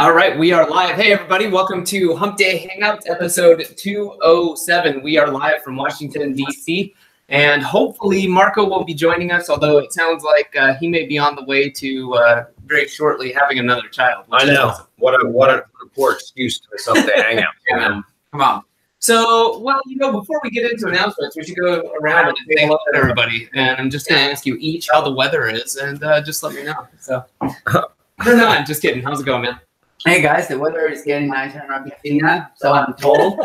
All right, we are live. Hey, everybody. Welcome to Hump Day Hangouts, episode 207. We are live from Washington, D.C., and hopefully Marco will be joining us, although it sounds like he may be on the way to very shortly having another child. I know. Awesome. What a poor excuse to this Hump Day Hangout. Yeah. Come on. So, well, before we get into announcements, we should go around and say hello to everybody. And I'm just going to ask you each how the weather is, and just let me know. So, no, I'm just kidding. How's it going, man? Hey guys, the weather is getting nicer in Argentina, so I'm told.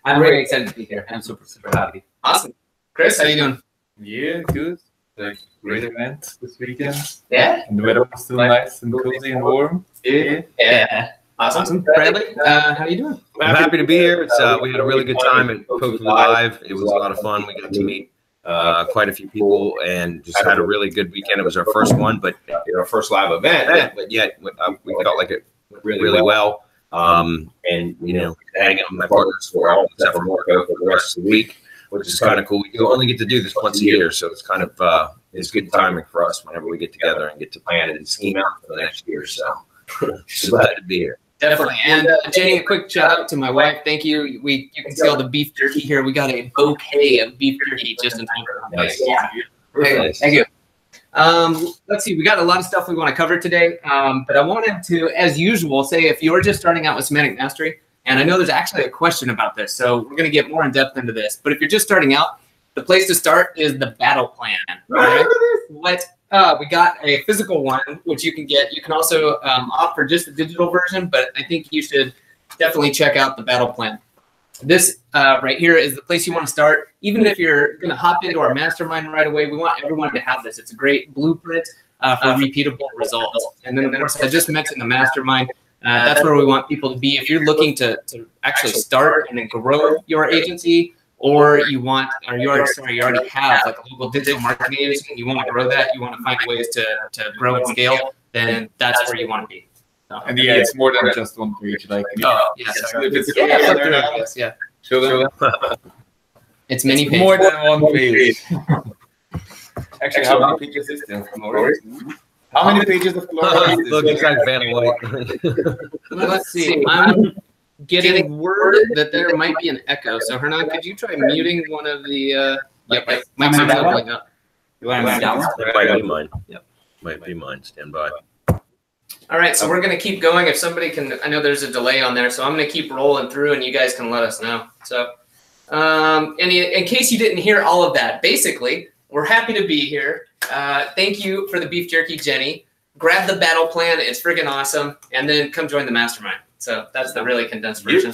I'm very excited to be here. I'm super happy. Awesome. Chris, how you doing? Yeah, good. Like great event this weekend. Yeah. And the weather was still nice and cozy and warm. Yeah. Awesome. Bradley, how you doing? I'm happy to be here. It's we had a really good time at PPC Live. It was a lot of fun. We got to meet quite a few people and just had a really good weekend. It was our first one, but our first live event. But yet we felt like it went really well. And hanging out with my partners for all except for Marco for the rest of the week, which is kind of cool. We only get to do this once a year, so it's kind of it's good timing for us whenever we get together and get to plan and scheme out for the next year. So just glad to be here. Definitely. And Jenny, a quick shout out to my wife. Thank you. You can see all the beef jerky here. We got a bouquet of beef jerky just in time for Nice. Yeah. Nice. Thank you. Let's see. We got a lot of stuff we want to cover today, but I wanted to, as usual, say if you're just starting out with Semantic Mastery, and I know there's actually a question about this, so we're going to get more in depth into this. But if you're just starting out, the place to start is the battle plan. Right? We got a physical one, which you can get. You can also opt for just the digital version, but I think you should definitely check out the battle plan. This right here is the place you want to start. Even if you're going to hop into our mastermind right away, we want everyone to have this. It's a great blueprint for repeatable results. And then, of course, I just mentioned the mastermind. That's where we want people to be. If you're looking to actually start and then grow your agency, or you already have like a local digital marketing agency and you want to grow that, you want to find ways to grow and scale, then that's where you want to be. And yeah, it's more than just one page. Like, Yeah. Show them. It's many pages. More than one page. Actually, how many pages is there? How many pages of Florida? Look, it's like Van White. Let's see. I'm getting word that there might be an echo. So, Hernan, could you try muting one of the? Yep, might be going up. You want to down? That might be mine. Yep, might be mine. Stand by. All right, so we're going to keep going. If somebody can, I know there's a delay on there, so I'm going to keep rolling through, and you guys can let us know. So, in case you didn't hear all of that, basically, we're happy to be here. Thank you for the beef jerky, Jenny. Grab the battle plan; it's friggin' awesome, and then come join the mastermind. So that's the really condensed version.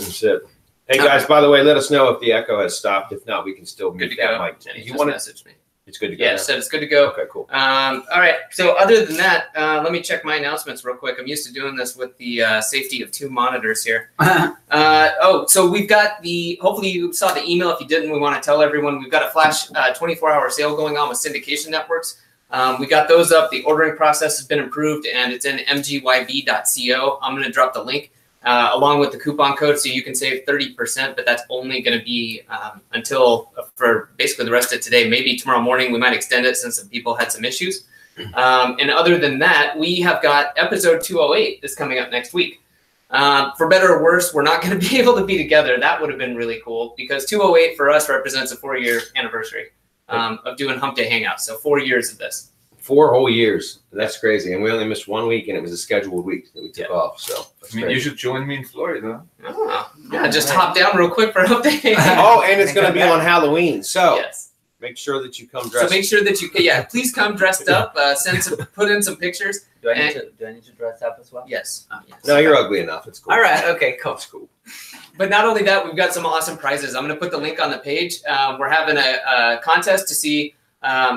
Hey guys, by the way, let us know if the echo has stopped. If not, we can still mute that mic. Jenny, you want to message me? It's good to go. Yeah, said it's good to go. Okay, cool. All right. So other than that, let me check my announcements real quick. I'm used to doing this with the safety of 2 monitors here. So we've got hopefully you saw the email. If you didn't, we want to tell everyone we've got a flash 24-hour sale going on with syndication networks. We got those up. The ordering process has been improved, and it's in mgyb.co. I'm going to drop the link along with the coupon code, so you can save 30%, but that's only going to be until for basically the rest of today. Maybe tomorrow morning we might extend it since some people had some issues. And other than that, we have got episode 208 is coming up next week. For better or worse, we're not going to be able to be together. That would have been really cool because 208 for us represents a 4-year anniversary of doing Hump Day Hangouts. So 4 years of this. 4 whole years. That's crazy. And we only missed 1 week, and it was a scheduled week that we took off. So you should join me in Florida. Oh, yeah, just hop down real quick for Hump Day. Oh, and it's going to be on Halloween. So yes. Make sure that you come dressed. So make sure that please come dressed up. Put in some pictures. Do I need to dress up as well? Yes. No, you're ugly enough. It's cool. All right. Okay. Cool. It's cool. But not only that, we've got some awesome prizes. I'm going to put the link on the page. We're having a contest to see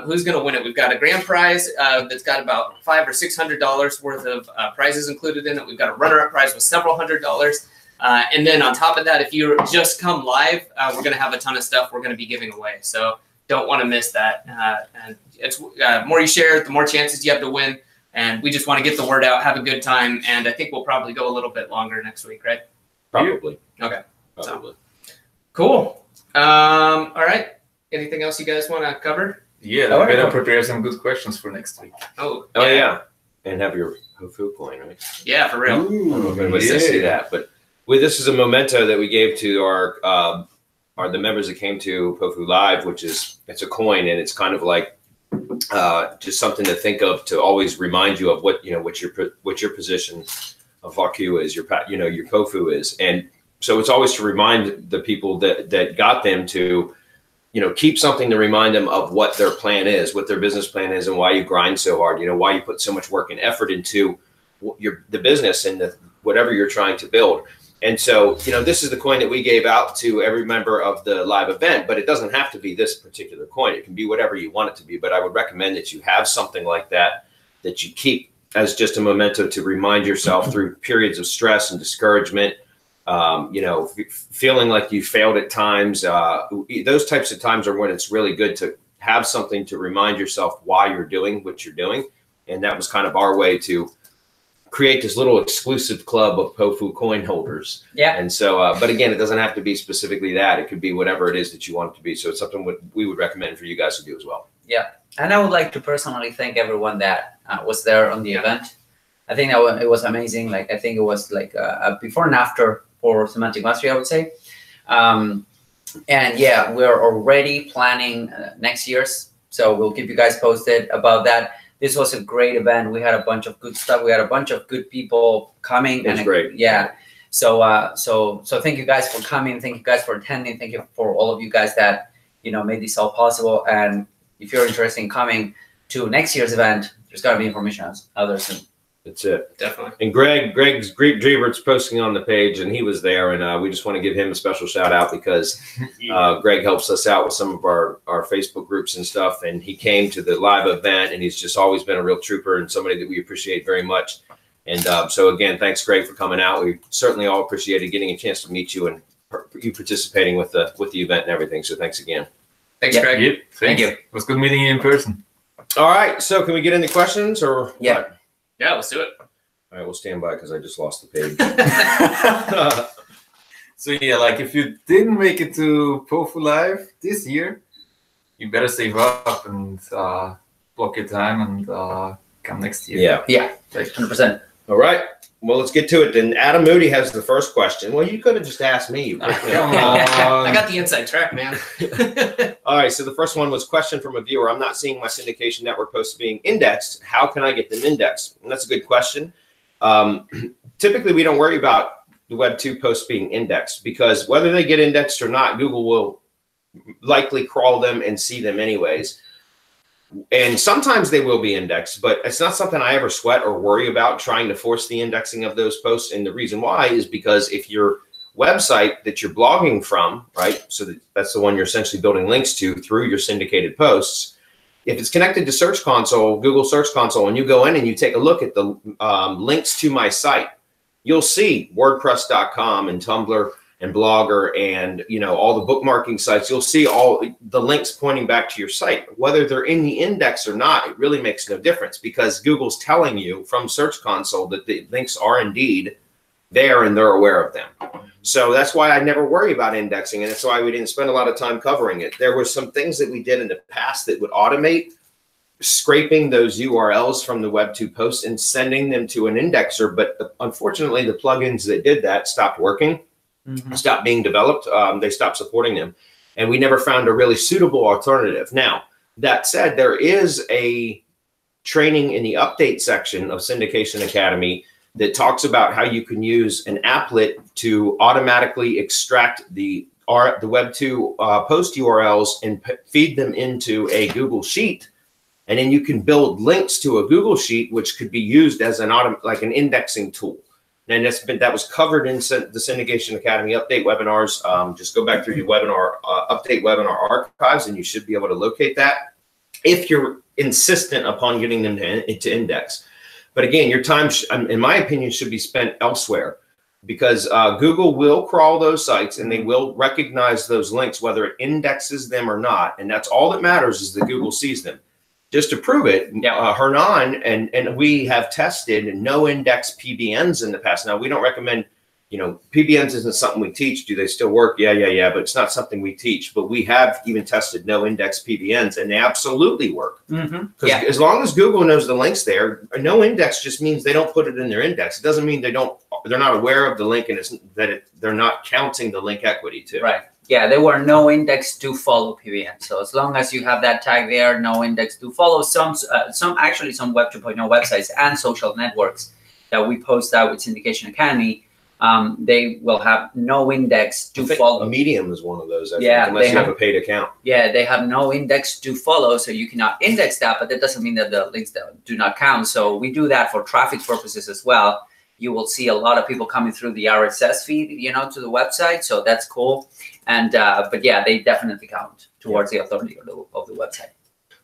who's going to win it. We've got a grand prize that's got about $500 or $600 worth of prizes included in it. We've got a runner-up prize with several $100s. And then on top of that, if you just come live, we're going to have a ton of stuff we're going to be giving away. So don't want to miss that. And it's more you share, the more chances you have to win. And we just want to get the word out, have a good time. And I think we'll probably go a little bit longer next week, right? Probably. Okay. Probably. So, cool. All right. Anything else you guys want to cover? Yeah, I'm going to prepare some good questions for next week. Oh yeah. and have your Hofu coin, right? Yeah, for real. I don't know if anybody does see that, but this is a memento that we gave to our the members that came to POFU Live, which is, it's a coin, and it's kind of like just something to think of, to always remind you of what your position of VAQ is, your POFU is, and so it's always to remind the people that got them to, keep something to remind them of what their plan is, what their business plan is, and why you grind so hard. Why you put so much work and effort into the business and whatever you're trying to build. And so, this is the coin that we gave out to every member of the live event, but it doesn't have to be this particular coin. It can be whatever you want it to be. But I would recommend that you have something like that you keep as just a memento to remind yourself through periods of stress and discouragement, feeling like you failed at times. Those types of times are when it's really good to have something to remind yourself why you're doing what you're doing. And that was kind of our way to create this little exclusive club of POFU coin holders. Yeah. And so, but again, it doesn't have to be specifically that. It could be whatever it is that you want it to be. So it's something we would recommend for you guys to do as well. Yeah. And I would like to personally thank everyone that was there on the event. I think that it was amazing. Like, I think it was like a before and after for Semantic Mastery, I would say. And yeah, we're already planning next year's. So we'll keep you guys posted about that. This was a great event. We had a bunch of good stuff. We had a bunch of good people coming. It was great. Yeah. So so thank you guys for coming. Thank you guys for attending. Thank you for all of you guys that made this all possible. And if you're interested in coming to next year's event, there's got to be information out there soon. That's it. Definitely. And Greg's Drevert's posting on the page, and he was there, and we just want to give him a special shout out because Greg helps us out with some of our Facebook groups and stuff, and he came to the live event, and he's just always been a real trooper and somebody that we appreciate very much. And so again, thanks, Greg, for coming out. We certainly all appreciated getting a chance to meet you and you participating with the event and everything. So thanks again. Thanks, Greg. Yep. Thank you. It was good meeting you in person. All right. So can we get into questions or? Yeah. What? Yeah, let's do it. All right, we'll stand by because I just lost the page. So yeah, like if you didn't make it to POFU Live this year, you better save up and block your time and come next year. Yeah. Yeah. 100%. All right. Well, let's get to it. Then Adam Moody has the first question. Well, you could have just asked me. Come I on. got the inside track, man. All right. So the first one was question from a viewer. I'm not seeing my syndication network posts being indexed. How can I get them indexed? And that's a good question. Typically, we don't worry about the Web 2 posts being indexed because whether they get indexed or not, Google will likely crawl them and see them anyways. And sometimes they will be indexed, but it's not something I ever sweat or worry about trying to force the indexing of those posts. And the reason why is because if your website that you're blogging from, right, so that's the one you're essentially building links to through your syndicated posts, if it's connected to Search Console, Google Search Console, and you go in and you take a look at the links to my site, you'll see WordPress.com and Tumblr and Blogger and all the bookmarking sites. You'll see all the links pointing back to your site. Whether they're in the index or not, it really makes no difference because Google's telling you from Search Console that the links are indeed there and they're aware of them. So that's why I never worry about indexing, and that's why we didn't spend a lot of time covering it. There were some things that we did in the past that would automate scraping those URLs from the Web 2 posts and sending them to an indexer, but unfortunately the plugins that did that stopped working. Stopped being developed. They stopped supporting them. And we never found a really suitable alternative. Now, that said, there is a training in the update section of Syndication Academy that talks about how you can use an applet to automatically extract the Web 2 post URLs and feed them into a Google Sheet. And then you can build links to a Google Sheet, which could be used as an indexing tool. And that was covered in the Syndication Academy update webinars. Just go back through your webinar update webinar archives, and you should be able to locate that if you're insistent upon getting them to index. But again, your time, in my opinion, should be spent elsewhere because Google will crawl those sites and they will recognize those links, whether it indexes them or not. And that's all that matters is that Google sees them. Just to prove it, Hernan and we have tested no index PBNs in the past. Now, we don't recommend you know, PBNs isn't something we teach. Do they still work? Yeah. But it's not something we teach. But we have even tested no index PBNs, and they absolutely work. Because as long as Google knows the link's there, no index just means they don't put it in their index. It doesn't mean they're not aware of the link, and they're not counting the link equity too. Right. Yeah, there were no index to follow PBN. So as long as you have that tag there, no index to follow. Some Web 2.0 websites and social networks that we post out with Syndication Academy, they will have no index to follow. Medium is one of those, I think, unless you have a paid account. Yeah, they have no index to follow, so you cannot index that, but that doesn't mean that the links do not count. So we do that for traffic purposes as well. You will see a lot of people coming through the RSS feed, you know, to the website, so that's cool. And but yeah, they definitely count towards the authority of the website.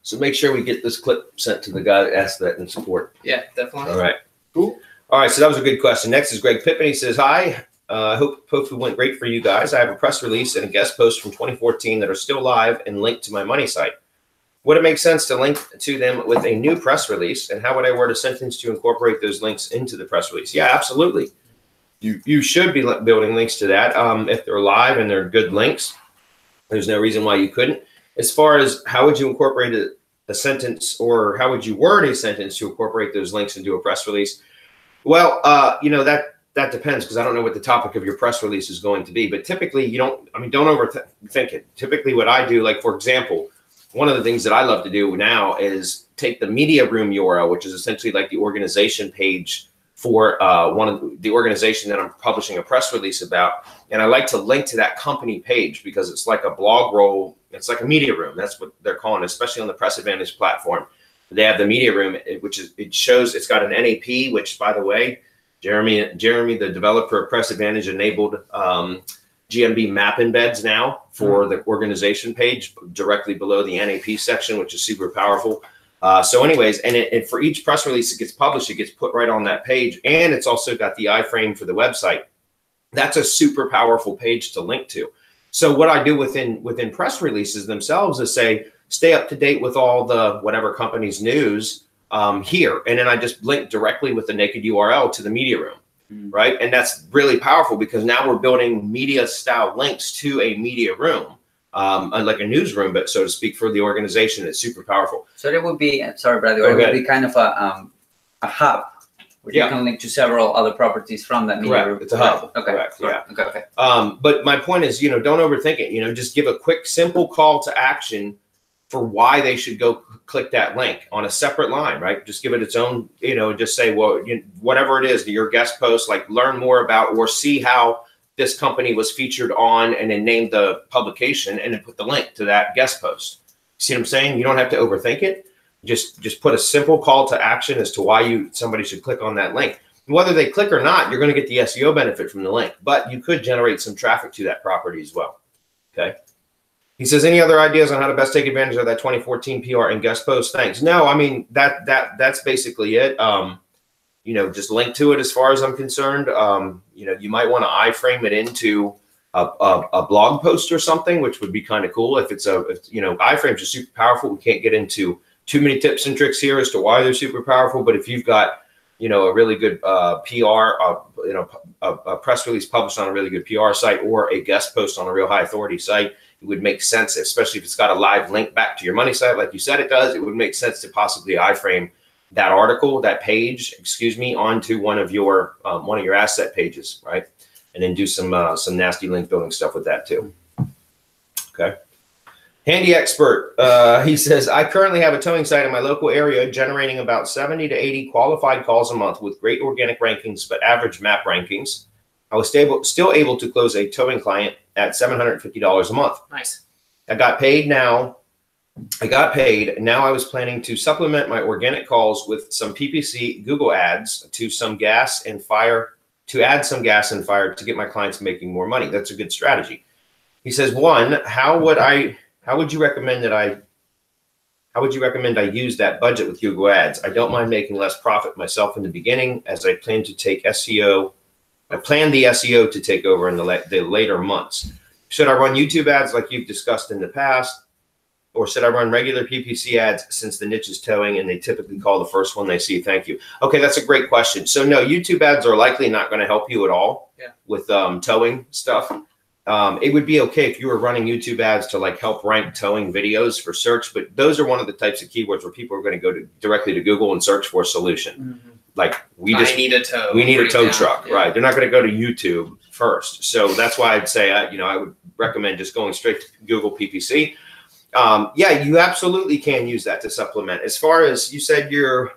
So make sure we get this clip sent to the guy that asked that in support. Yeah, definitely. All right. Cool. All right, so that was a good question. Next is Greg Pippin. He says, hi, I hope it went great for you guys. I have a press release and a guest post from 2014 that are still live and linked to my money site. Would it make sense to link to them with a new press release? And how would I word a sentence to incorporate those links into the press release? Yeah, absolutely. You should be building links to that. If they're live and they're good links, there's no reason why you couldn't. As far as how would you incorporate a sentence, or how would you word a sentence to incorporate those links into a press release? Well, you know, that depends, because I don't know what the topic of your press release is going to be. But typically, don't overthink it. Typically what I do, like, for example, one of the things that I love to do now is take the media room URL, which is essentially like the organization page for one of the organization that I'm publishing a press release about. And I like to link to that company page because it's like a blog roll. It's like a media room. That's what they're calling it, especially on the Press Advantage platform. They have the media room, which is, it shows it's got an NAP, which, by the way, Jeremy, the developer of Press Advantage, enabled GMB map embeds now for the organization page directly below the NAP section, which is super powerful. So anyways, and for each press release that gets published, it gets put right on that page. And it's also got the iframe for the website. That's a super powerful page to link to. So what I do within press releases themselves is say, stay up to date with all the whatever company's news here. And then I just link directly with the naked URL to the media room. Right. And that's really powerful because now we're building media style links to a media room, like a newsroom, but so to speak, for the organization. It's super powerful. So there would be, sorry, brother, it would be kind of a hub where you can link to several other properties from that media room. It's a hub. Okay. Correct. Yeah. Okay. But my point is, don't overthink it. Just give a quick, simple call to action for why they should go click that link on a separate line, right? Just give it its own, just say, well, whatever it is, your guest post, like learn more about or see how this company was featured on, and then name the publication and then put the link to that guest post. See what I'm saying? You don't have to overthink it. Just put a simple call to action as to why somebody should click on that link. Whether they click or not, you're going to get the SEO benefit from the link, but you could generate some traffic to that property as well. Okay. He says, any other ideas on how to best take advantage of that 2014 PR and guest post? Thanks. No, I mean, that's basically it. Just link to it as far as I'm concerned. You might want to iframe it into a blog post or something, which would be kind of cool. If iframes are super powerful. We can't get into too many tips and tricks here as to why they're super powerful. But if you've got, a really good PR, a press release published on a really good PR site or a guest post on a real high authority site, it would make sense, especially if it's got a live link back to your money site, like you said it does. It would make sense to possibly iframe that article, that page, onto one of your asset pages, right? And then do some nasty link building stuff with that too. Okay. Handy Expert, he says, I currently have a towing site in my local area generating about 70 to 80 qualified calls a month with great organic rankings, but average map rankings. I was still able to close a towing client at $750 a month. Nice. I got paid. Now I was planning to supplement my organic calls with some PPC Google Ads to add some gas and fire to get my clients making more money. That's a good strategy. He says, one, how would you recommend I use that budget with Google Ads? I don't mind making less profit myself in the beginning, as I plan to take SEO. I plan the SEO to take over in the later months. Should I run YouTube ads like you've discussed in the past? Or should I run regular PPC ads since the niche is towing and they typically call the first one they see? Thank you. Okay, that's a great question. So no, YouTube ads are likely not going to help you at all. with towing stuff. It would be okay if you were running YouTube ads to like help rank towing videos for search, but those are one of the types of keywords where people are going to go directly to Google and search for a solution. Like we need a tow. We need a tow truck, right? They're not going to go to YouTube first. So that's why I'd say, I would recommend just going straight to Google PPC. Yeah, you absolutely can use that to supplement. As far as you said, you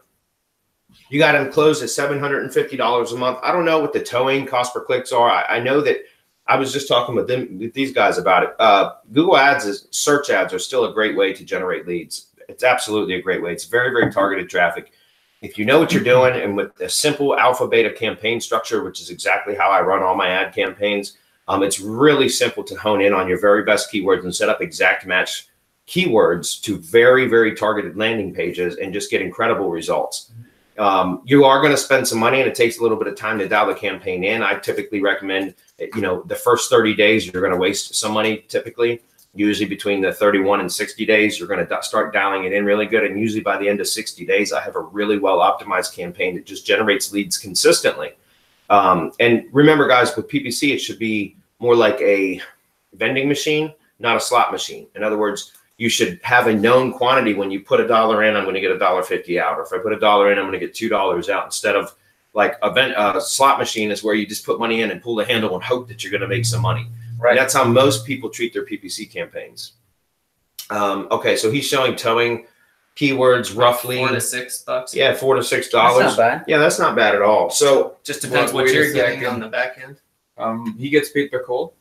got them closed at $750 a month. I don't know what the towing cost per clicks are. I know that I was just talking with these guys about it. Google Ads search ads are still a great way to generate leads. It's absolutely a great way. It's very, very targeted traffic. If you know what you're doing, and with a simple alpha beta campaign structure, which is exactly how I run all my ad campaigns, it's really simple to hone in on your very best keywords and set up exact match keywords to very, very targeted landing pages and just get incredible results. You are going to spend some money, and it takes a little bit of time to dial the campaign in. I typically recommend, the first 30 days, you're going to waste some money typically. Usually between the 31 and 60 days, you're going to start dialing it in really good. And usually by the end of 60 days, I have a really well optimized campaign that just generates leads consistently. And remember, guys, with PPC, it should be more like a vending machine, not a slot machine. In other words, you should have a known quantity. When you put $1 in, I'm going to get $1.50 out. Or if I put $1 in, I'm going to get $2 out, instead of like a slot machine is where you just put money in and pull the handle and hope that you're going to make some money. Right. And that's how most people treat their PPC campaigns. Okay, so he's showing towing keywords roughly $4 to $6. Yeah, $4 to $6. That's not bad. Yeah, that's not bad at all. So just depends what you're getting on the back end. He gets paid per call.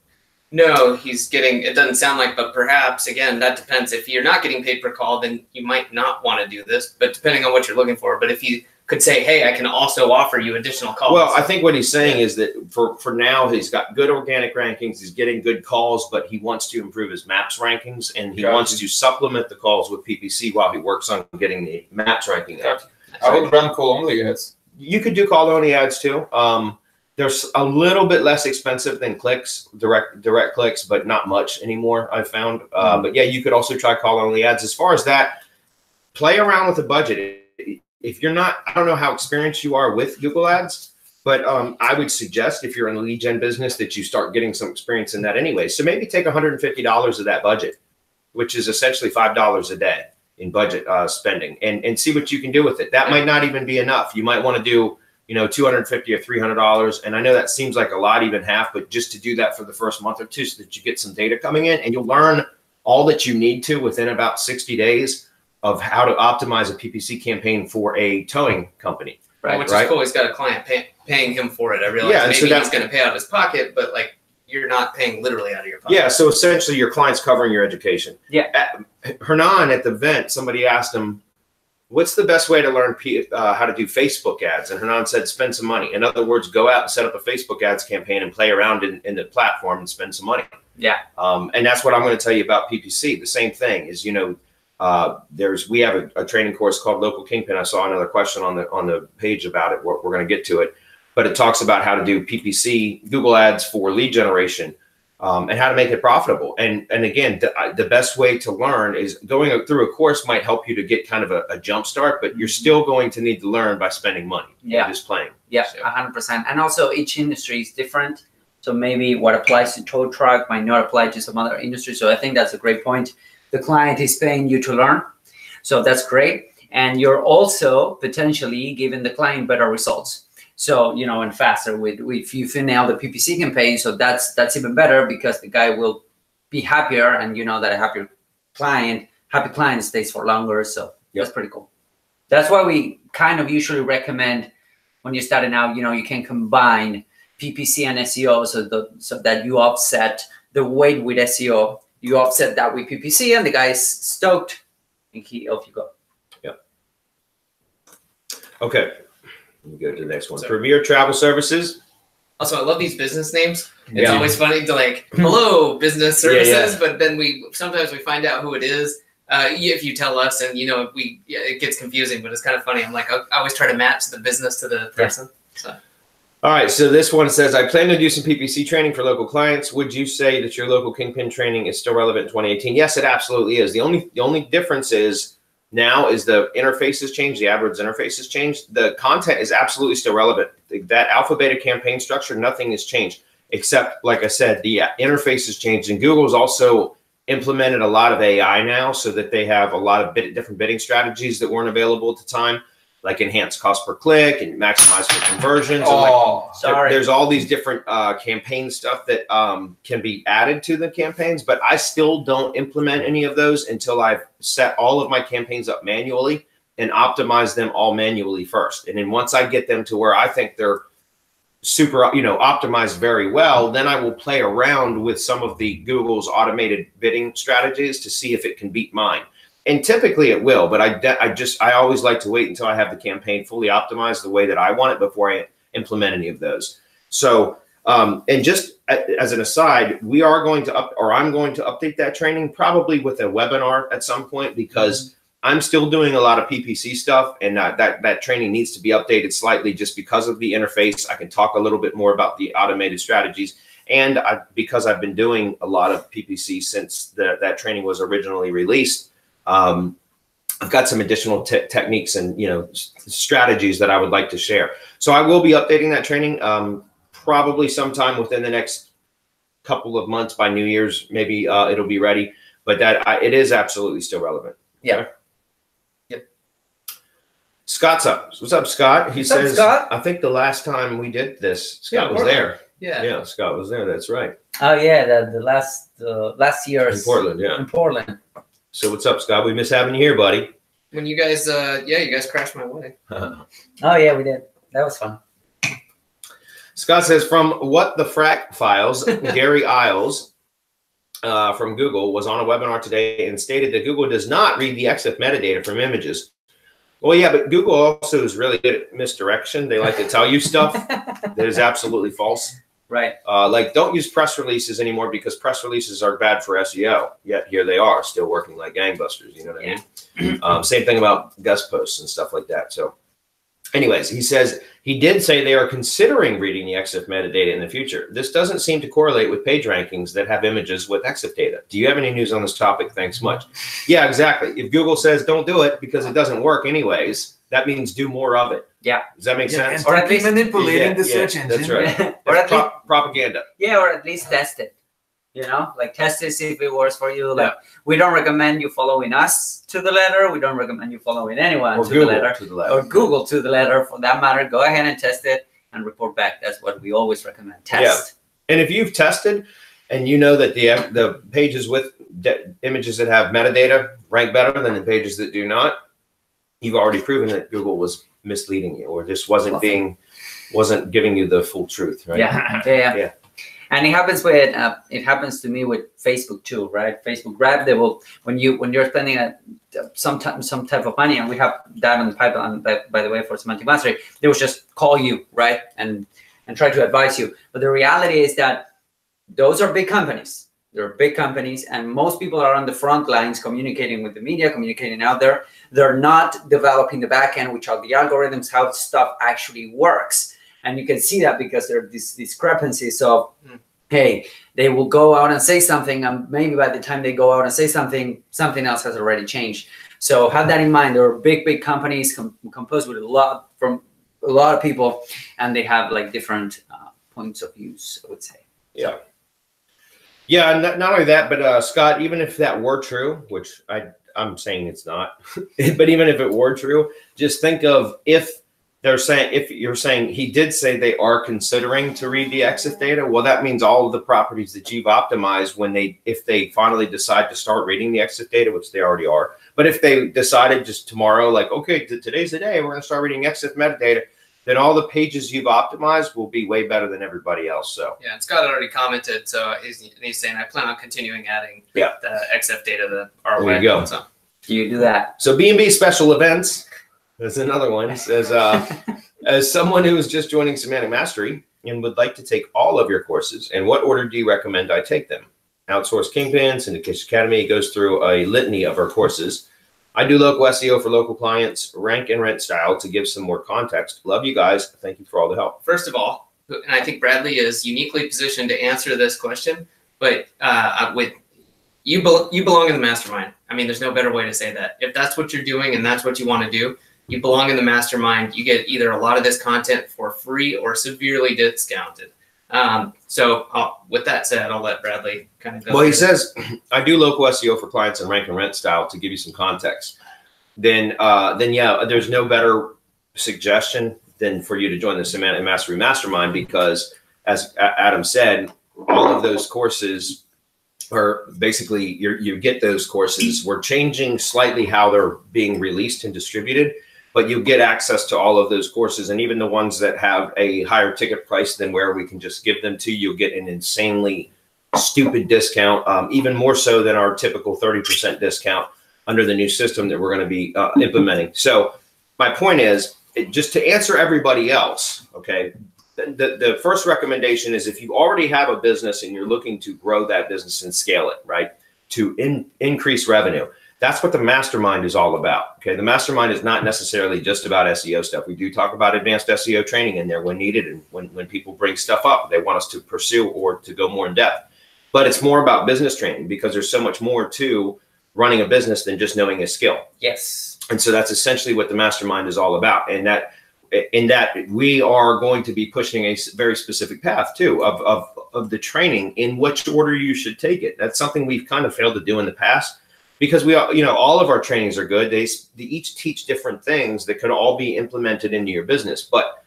No, he's getting, it doesn't sound like, but perhaps, again, that depends. If you're not getting paid per call, then you might not want to do this, but depending on what you're looking for. But if you could say, hey, I can also offer you additional calls. Well, I think what he's saying is that for now, he's got good organic rankings. He's getting good calls, but he wants to improve his maps rankings, and he wants to supplement the calls with PPC while he works on getting the maps ranking up. I would run call-only ads. You could do call-only ads too. There's a little bit less expensive than clicks, direct clicks, but not much anymore, I've found. But yeah, you could also try call-only ads. As far as that, play around with the budget. If you're not, I don't know how experienced you are with Google Ads, but I would suggest if you're in a lead gen business that you start getting some experience in that anyway. So maybe take $150 of that budget, which is essentially $5 a day in budget spending, and see what you can do with it. That might not even be enough. You might want to do, $250 or $300. And I know that seems like a lot, even half, but just to do that for the first month or two so that you get some data coming in, and you'll learn all that you need to within about 60 days of how to optimize a PPC campaign for a towing company. Right, which is cool. He's got a client paying him for it. I realize maybe he's going to pay out of his pocket, but like you're not paying literally out of your pocket. Yeah, so essentially your client's covering your education. Yeah. Hernan at the event, somebody asked him, what's the best way to learn how to do Facebook ads? And Hernan said, spend some money. In other words, go out and set up a Facebook ads campaign and play around in the platform and spend some money. Yeah. And that's what I'm going to tell you about PPC. The same thing is, we have a training course called Local Kingpin. I saw another question on the page about it. We're going to get to it, but it talks about how to do PPC Google Ads for lead generation, and how to make it profitable. And again, the best way to learn is going through a course might help you to get kind of a jump start, but you're still going to need to learn by spending money. Yeah, just playing. Yeah, 100%. And also each industry is different. So maybe what applies to tow truck might not apply to some other industry. So I think that's a great point. The client is paying you to learn. So that's great. And you're also potentially giving the client better results. So, and faster if you nail the PPC campaign. So that's even better because the guy will be happier, and that a happy client stays for longer. So That's pretty cool. That's why we kind of usually recommend when you're starting out, you can combine PPC and SEO so that you offset the weight with SEO. You offset that with PPC, and the guy's stoked, and off you go. Yeah. Okay. Let me go to the next one. Premier Travel Services. Also, I love these business names. It's always funny to hello, business services, but then sometimes we find out who it is. If you tell us, and it gets confusing, but it's kind of funny. I'm like, I always try to match the business to the person. So. All right, so this one says, I plan to do some PPC training for local clients. Would you say that your local Kingpin training is still relevant in 2018? Yes, it absolutely is. The only difference is now is the interface has changed, the AdWords interface has changed. The content is absolutely still relevant. That alpha beta campaign structure, nothing has changed, except, like I said, the interface has changed. And Google's also implemented a lot of AI now, so that they have a lot of different bidding strategies that weren't available at the time, like enhanced cost per click and maximize for conversions. Oh, and sorry. There's all these different campaign stuff that can be added to the campaigns, but I still don't implement any of those until I've set all of my campaigns up manually and optimize them all manually first. And then once I get them to where I think they're super, optimized very well, then I will play around with some of the Google's automated bidding strategies to see if it can beat mine. And typically it will, but I always like to wait until I have the campaign fully optimized the way that I want it before I implement any of those. So, and just as an aside, we are going to I'm going to update that training probably with a webinar at some point, because I'm still doing a lot of PPC stuff, and that training needs to be updated slightly just because of the interface. I can talk a little bit more about the automated strategies. And because I've been doing a lot of PPC since that training was originally released, I've got some additional techniques and strategies that I would like to share. So I will be updating that training probably sometime within the next couple of months. By New Year's, maybe it'll be ready. But it is absolutely still relevant. Yeah. Okay? Yep. Scott's up. What's up, Scott? He says, Scott? I think the last time we did this, Scott was there. Yeah, Scott was there. That's right. Oh yeah, the last year's in Portland. Yeah, in Portland. So what's up, Scott? We miss having you here, buddy. When you guys, you guys crashed my wedding. Oh yeah, we did. That was fun. Scott says, from what the Frack files, Gary Ilyes from Google was on a webinar today and stated that Google does not read the EXIF metadata from images. Well, yeah, but Google also is really good at misdirection. They like to tell you stuff that is absolutely false. Right. Like, don't use press releases anymore because press releases are bad for SEO. Yet here they are, still working like gangbusters. You know what I mean? Same thing about guest posts and stuff like that. So anyways, he says he did say they are considering reading the EXIF metadata in the future. This doesn't seem to correlate with page rankings that have images with EXIF data. Do you have any news on this topic? Thanks much. Yeah, exactly. If Google says don't do it because it doesn't work anyways, that means do more of it. Yeah. Does that make sense? Or at least manipulating the search engine. That's right. Or at least propaganda. Yeah, or at least test it. Like test it, see if it works for you. Like we don't recommend you following us to the letter. We don't recommend you following anyone or to Google the letter. To the letter. Or Google to the letter for that matter. Go ahead and test it and report back. That's what we always recommend. Test. Yeah. And if you've tested and you know that the pages with images that have metadata rank better than the pages that do not, you've already proven that Google was misleading you or just wasn't giving you the full truth, right? Yeah. And it happens with it happens to me with Facebook too, right? Facebook Grab, they will when you're spending some type of money, and we have that on the pipeline, by the way, for Semantic Mastery, they will just call you, right, and try to advise you. But the reality is that those are big companies. They're big companies, and most people are on the front lines communicating with the media, communicating out there. They're not developing the back end, which are the algorithms, how stuff actually works. And you can see that because there are these discrepancies of, hey, they will go out and say something, and maybe by the time they go out and say something, something else has already changed. So have that in mind. There are big companies composed with a lot of people, and they have like different points of views, I would say. Yeah. Yeah, and not only that, but Scott, even if that were true, which I'm saying it's not, but even if it were true, just think of if you're saying he did say they are considering to read the EXIF data, well, that means all of the properties that you've optimized if they finally decide to start reading the EXIF data, which they already are, but if they decided just tomorrow, like, okay, today's the day, we're going to start reading EXIF metadata, then all the pages you've optimized will be way better than everybody else. So yeah, and Scott already commented. So he's saying I plan on continuing adding the EXIF data to our website. There you go. So you do that. So B&B special events. That's another one. It says, as someone who is just joining Semantic Mastery and would like to take all of your courses, in what order do you recommend I take them? Outsource, Kingpin, Syndication Academy goes through a litany of our courses. I do local SEO for local clients, rank and rent style to give some more context. Love you guys. Thank you for all the help. First of all, and I think Bradley is uniquely positioned to answer this question, but with you belong in the mastermind. I mean, there's no better way to say that. If that's what you're doing and that's what you want to do, you belong in the mastermind. You get either a lot of this content for free or severely discounted. With that said, I'll let Bradley kind of go. Well, he says, I do local SEO for clients in rank and rent style to give you some context. Then yeah, there's no better suggestion than for you to join the Semantic Mastery Mastermind, because as Adam said, all of those courses are basically, you get those courses. We're changing slightly how they're being released and distributed, but you get access to all of those courses, and even the ones that have a higher ticket price than where we can just give them to you, you'll get an insanely stupid discount, even more so than our typical 30% discount under the new system that we're going to be implementing. So my point is, just to answer everybody else, okay, the first recommendation is if you already have a business and you're looking to grow that business and scale it, right, to increase revenue, that's what the mastermind is all about. Okay, the mastermind is not necessarily just about SEO stuff. We do talk about advanced SEO training in there when needed, and when people bring stuff up they want us to pursue or to go more in depth. But it's more about business training, because there's so much more to running a business than just knowing a skill. Yes. And so that's essentially what the mastermind is all about. And that in that we are going to be pushing a very specific path too of the training, in which order you should take it. That's something we've kind of failed to do in the past, because we, all of our trainings are good. They each teach different things that could all be implemented into your business. But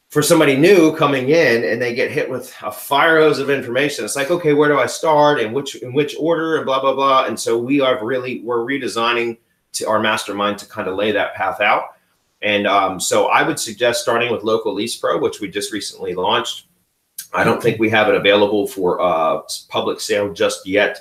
for somebody new coming in and they get hit with a fire hose of information, it's like, okay, where do I start, and in which order, and blah, blah, blah. And so we're redesigning to our mastermind to kind of lay that path out. And so I would suggest starting with Ilyes Pro, which we just recently launched. I don't think we have it available for public sale just yet,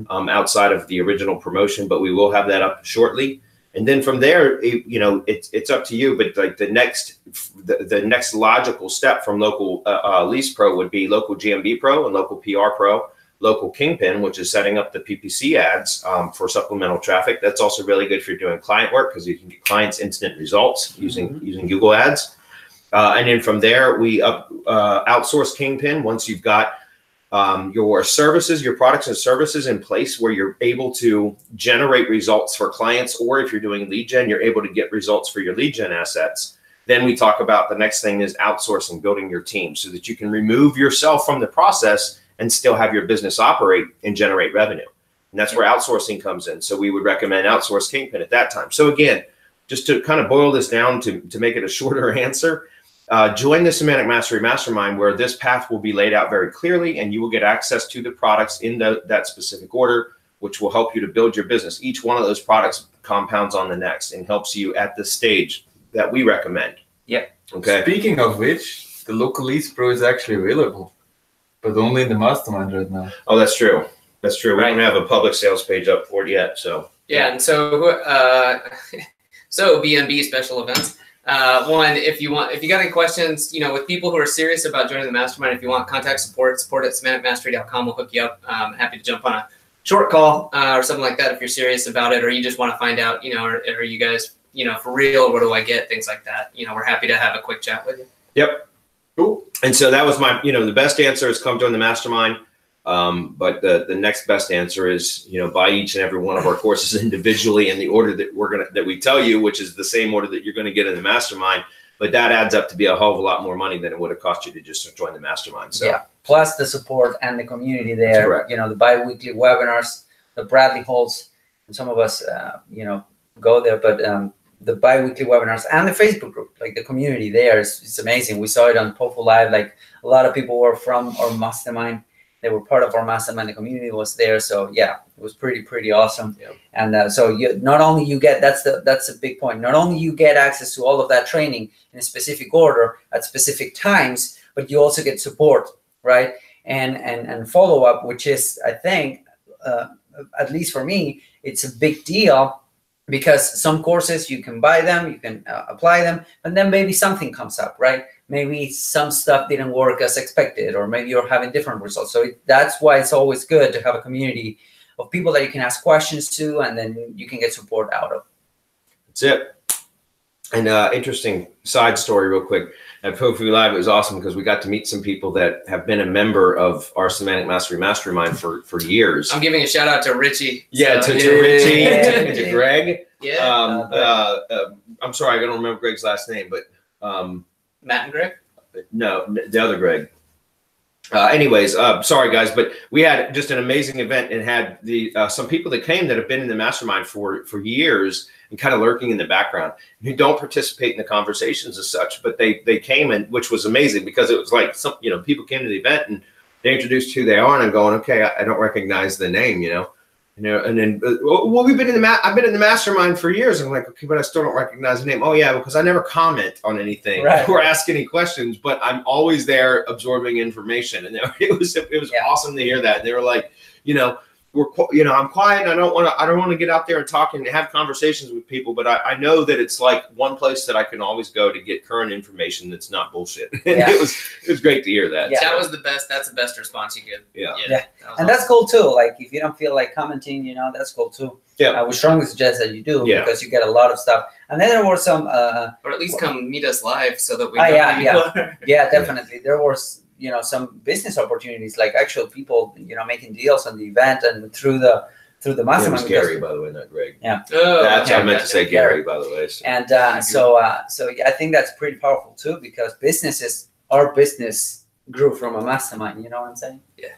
outside of the original promotion, but we will have that up shortly. And then from there, it's up to you. But like the next logical step from Ilyes Pro would be LocalGMB Pro and Local PR Pro, Local Kingpin, which is setting up the PPC ads for supplemental traffic. That's also really good if you're doing client work, because you can get clients instant results using Google Ads. And then from there, we outsource Kingpin once you've got your services, your products and services in place where you're able to generate results for clients, or if you're doing lead gen, you're able to get results for your lead gen assets. Then we talk about the next thing is outsourcing, building your team so that you can remove yourself from the process and still have your business operate and generate revenue. And that's where outsourcing comes in. So we would recommend Outsource Kingpin at that time. So again, just to kind of boil this down to make it a shorter answer, join the Semantic Mastery Mastermind, where this path will be laid out very clearly, and you will get access to the products in that specific order, which will help you to build your business. Each one of those products compounds on the next and helps you at the stage that we recommend. Yeah. Okay. Speaking of which, the Ilyes Pro is actually available, but only in the mastermind right now. Oh, that's true. That's true. Right. We don't have a public sales page up for it yet. So yeah, and so BMB special events. One, if you got any questions, with people who are serious about joining the mastermind, if you want contact support at semanticmastery.com, we'll hook you up. I'm happy to jump on a short call or something like that if you're serious about it, or you just want to find out, are you guys, for real? What do I get? Things like that. We're happy to have a quick chat with you. Yep. Cool. And so that was my, the best answer is come join the mastermind. But the next best answer is, buy each and every one of our courses individually in the order that we tell you, which is the same order that you're going to get in the mastermind. But that adds up to be a hell of a lot more money than it would have cost you to just join the mastermind. So yeah, plus the support and the community there. Correct. The bi-weekly webinars that Bradley holds, and some of us, go there, but the bi-weekly webinars and the Facebook group, like the community there is amazing. We saw it on POFU Live. Like a lot of people were from our mastermind. They were part of our mastermind. The community was there. So yeah, it was pretty awesome. Yeah. And so not only you get, that's a big point. Not only you get access to all of that training in a specific order at specific times, but you also get support, right? And follow up, which is, I think, at least for me, it's a big deal, because some courses you can buy them, you can apply them, and then maybe something comes up, right? Maybe some stuff didn't work as expected, or maybe you're having different results. So that's why it's always good to have a community of people that you can ask questions to, and then you can get support out of. That's it. And interesting side story real quick. At ProFood Live, it was awesome because we got to meet some people that have been a member of our Semantic Mastery Mastermind for years. I'm giving a shout out to Richie. Yeah, so, to Richie and to Greg. Yeah. I'm sorry, I don't remember Greg's last name, but Matt and Greg? no, the other Greg. Anyways, sorry guys, but we had just an amazing event and had the some people that came that have been in the mastermind for years and kind of lurking in the background, who don't participate in the conversations as such, but they came, and which was amazing because it was like some, you know, people came to the event and they introduced who they are, and I'm going, okay, I don't recognize the name, you know, and then well, we've been in the I've been in the mastermind for years. I'm like, okay, but I still don't recognize the name. Oh yeah, because I never comment on anything or ask any questions, but I'm always there absorbing information, and it was awesome to hear that. And they were like, you know, I'm quiet and I don't want to get out there and talk and have conversations with people, but I know that it's like one place that I can always go to get current information that's not bullshit. Yeah. it was great to hear that. Yeah, that was the best. That's the best response you could. Yeah. Yeah. And that's cool too. Like if you don't feel like commenting, you know, that's cool too. Yeah. I would strongly suggest that you do, Yeah. because you get a lot of stuff. And then there were some or at least come meet us live so that we yeah, definitely. There was, you know, some business opportunities, like actual people, you know, making deals on the event and through the mastermind. It was Gary, by the way, not Greg. Yeah. That's I meant to say Gary, by the way. So. And so I think that's pretty powerful too, because our business grew from a mastermind. You know what I'm saying? Yeah.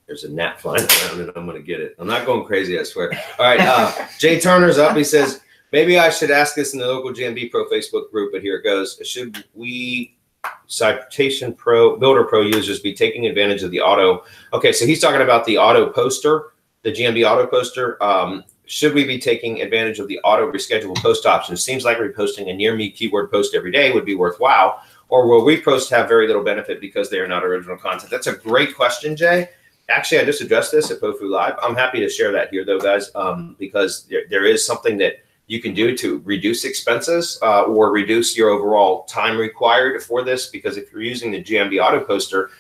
There's a gnat flying around and I'm going to get it. I'm not going crazy, I swear. All right. Jay Turner's up. He says, maybe I should ask this in the local GMB Pro Facebook group, but here it goes. Should we Citation Pro, Builder Pro users be taking advantage of the auto? Okay, so he's talking about the auto poster, the GMB auto poster. Should we be taking advantage of the auto reschedule post option? Seems like reposting a near me keyword post every day would be worthwhile, or will reposts have very little benefit because they are not original content? That's a great question, Jay. Actually, I just addressed this at ProFood Live. I'm happy to share that here, though, guys, because there is something that you can do to reduce expenses or reduce your overall time required for this. Because if you're using the GMB auto poster,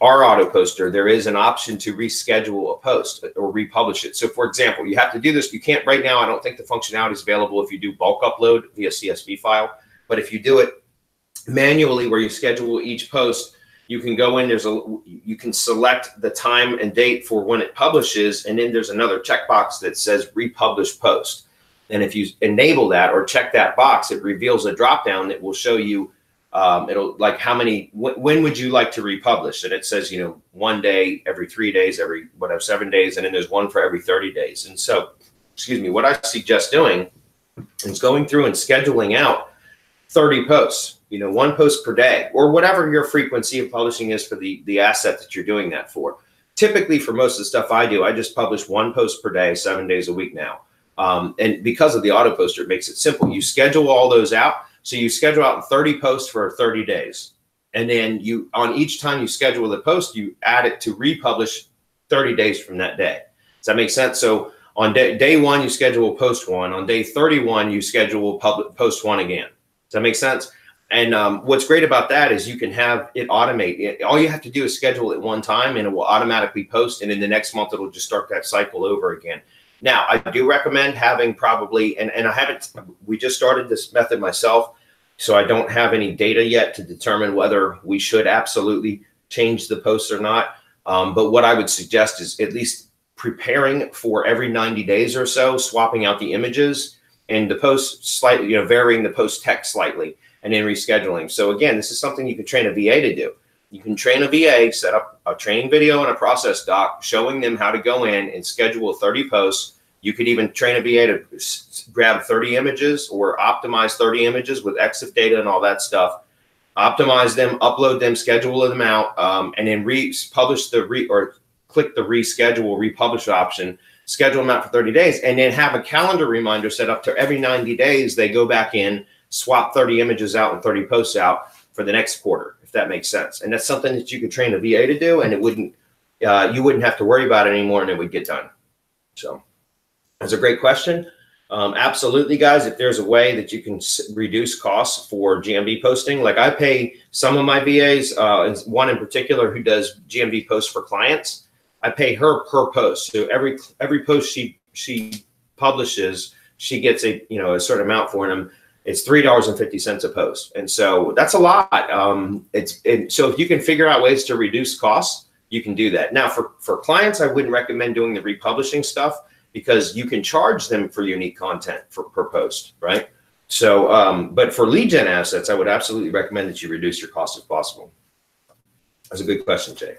our auto poster, there is an option to reschedule a post or republish it. So, for example, you have to do this. You can't right now. I don't think the functionality is available if you do bulk upload via CSV file. But if you do it manually, where you schedule each post, you can go in, you can select the time and date for when it publishes, and then there's another checkbox that says republish post. And if you enable that or check that box, it reveals a dropdown that will show you, it'll like when would you like to republish? And it says, you know, 1 day, every 3 days, every 7 days, and then there's one for every 30 days. And so, excuse me, what I suggest doing is going through and scheduling out 30 posts, you know, 1 post per day, or whatever your frequency of publishing is for the asset that you're doing that for. Typically, for most of the stuff I do, I just publish 1 post per day, 7 days a week now. And because of the auto poster, it makes it simple. You schedule all those out. So you schedule out 30 posts for 30 days. And then on each time you schedule the post, you add it to republish 30 days from that day. Does that make sense? So on day 1, you schedule post 1. On day 31, you schedule post 1 again. Does that make sense? And what's great about that is you can have it automate. All you have to do is schedule it 1 time, and it will automatically post. And in the next month, it'll just start that cycle over again. Now, I do recommend having probably, and we just started this method myself, so I don't have any data yet to determine whether we should absolutely change the posts or not. But what I would suggest is at least preparing for every 90 days or so, swapping out the images and the post slightly, you know, varying the post text slightly, and then rescheduling. So again, this is something you can train a VA to do. You can train a VA, set up a training video and a process doc showing them how to go in and schedule 30 posts. You could even train a VA to grab 30 images or optimize 30 images with EXIF data and all that stuff. Optimize them, upload them, schedule them out, and then publish or click the reschedule, republish option, schedule them out for 30 days, and then have a calendar reminder set up to every 90 days. They go back in, swap 30 images out and 30 posts out for the next quarter, if that makes sense. And that's something that you could train a VA to do, and it wouldn't, you wouldn't have to worry about it anymore, and it would get done. So that's a great question. Absolutely, guys. If there's a way that you can reduce costs for GMB posting, like I pay some of my VAs, one in particular who does GMB posts for clients, I pay her per post. So every post she publishes, she gets a certain amount for them. It's $3.50 a post. And so that's a lot. So if you can figure out ways to reduce costs, you can do that. Now for clients, I wouldn't recommend doing the republishing stuff because you can charge them for unique content per post, right? So, but for lead gen assets, I would absolutely recommend that you reduce your costs if possible. That's a good question, Jay.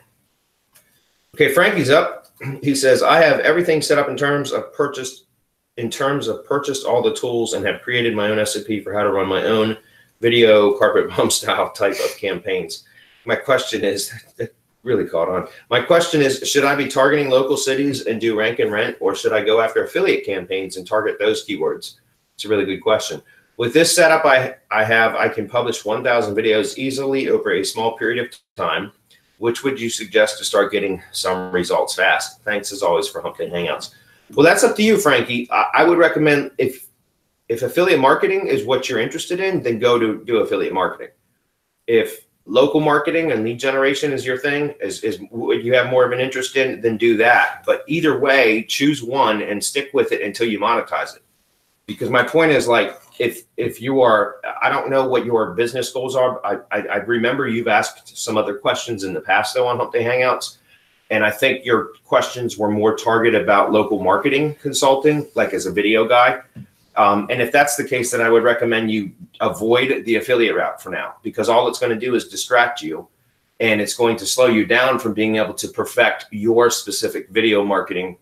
Okay, Frankie's up. He says, I have everything set up in terms of purchased all the tools and have created my own SOP for how to run my own video carpet bomb style type of campaigns. My question is, it really caught on. My question is, should I be targeting local cities and do rank and rent, or should I go after affiliate campaigns and target those keywords? It's a really good question. With this setup I can publish 1,000 videos easily over a small period of time. Which would you suggest to start getting some results fast? Thanks as always for Hump Day Hangouts. Well, that's up to you, Frankie. I would recommend if affiliate marketing is what you're interested in, then go to do affiliate marketing. If local marketing and lead generation is your thing, is what you have more of an interest in, then do that. But either way, choose one and stick with it until you monetize it. Because my point is, like, if you are, I don't know what your business goals are. I remember you've asked some other questions in the past, though, on Hump Day Hangouts. And I think your questions were more targeted about local marketing consulting, like as a video guy. And if that's the case, then I would recommend you avoid the affiliate route for now, because all it's going to do is distract you, and it's going to slow you down from being able to perfect your specific video marketing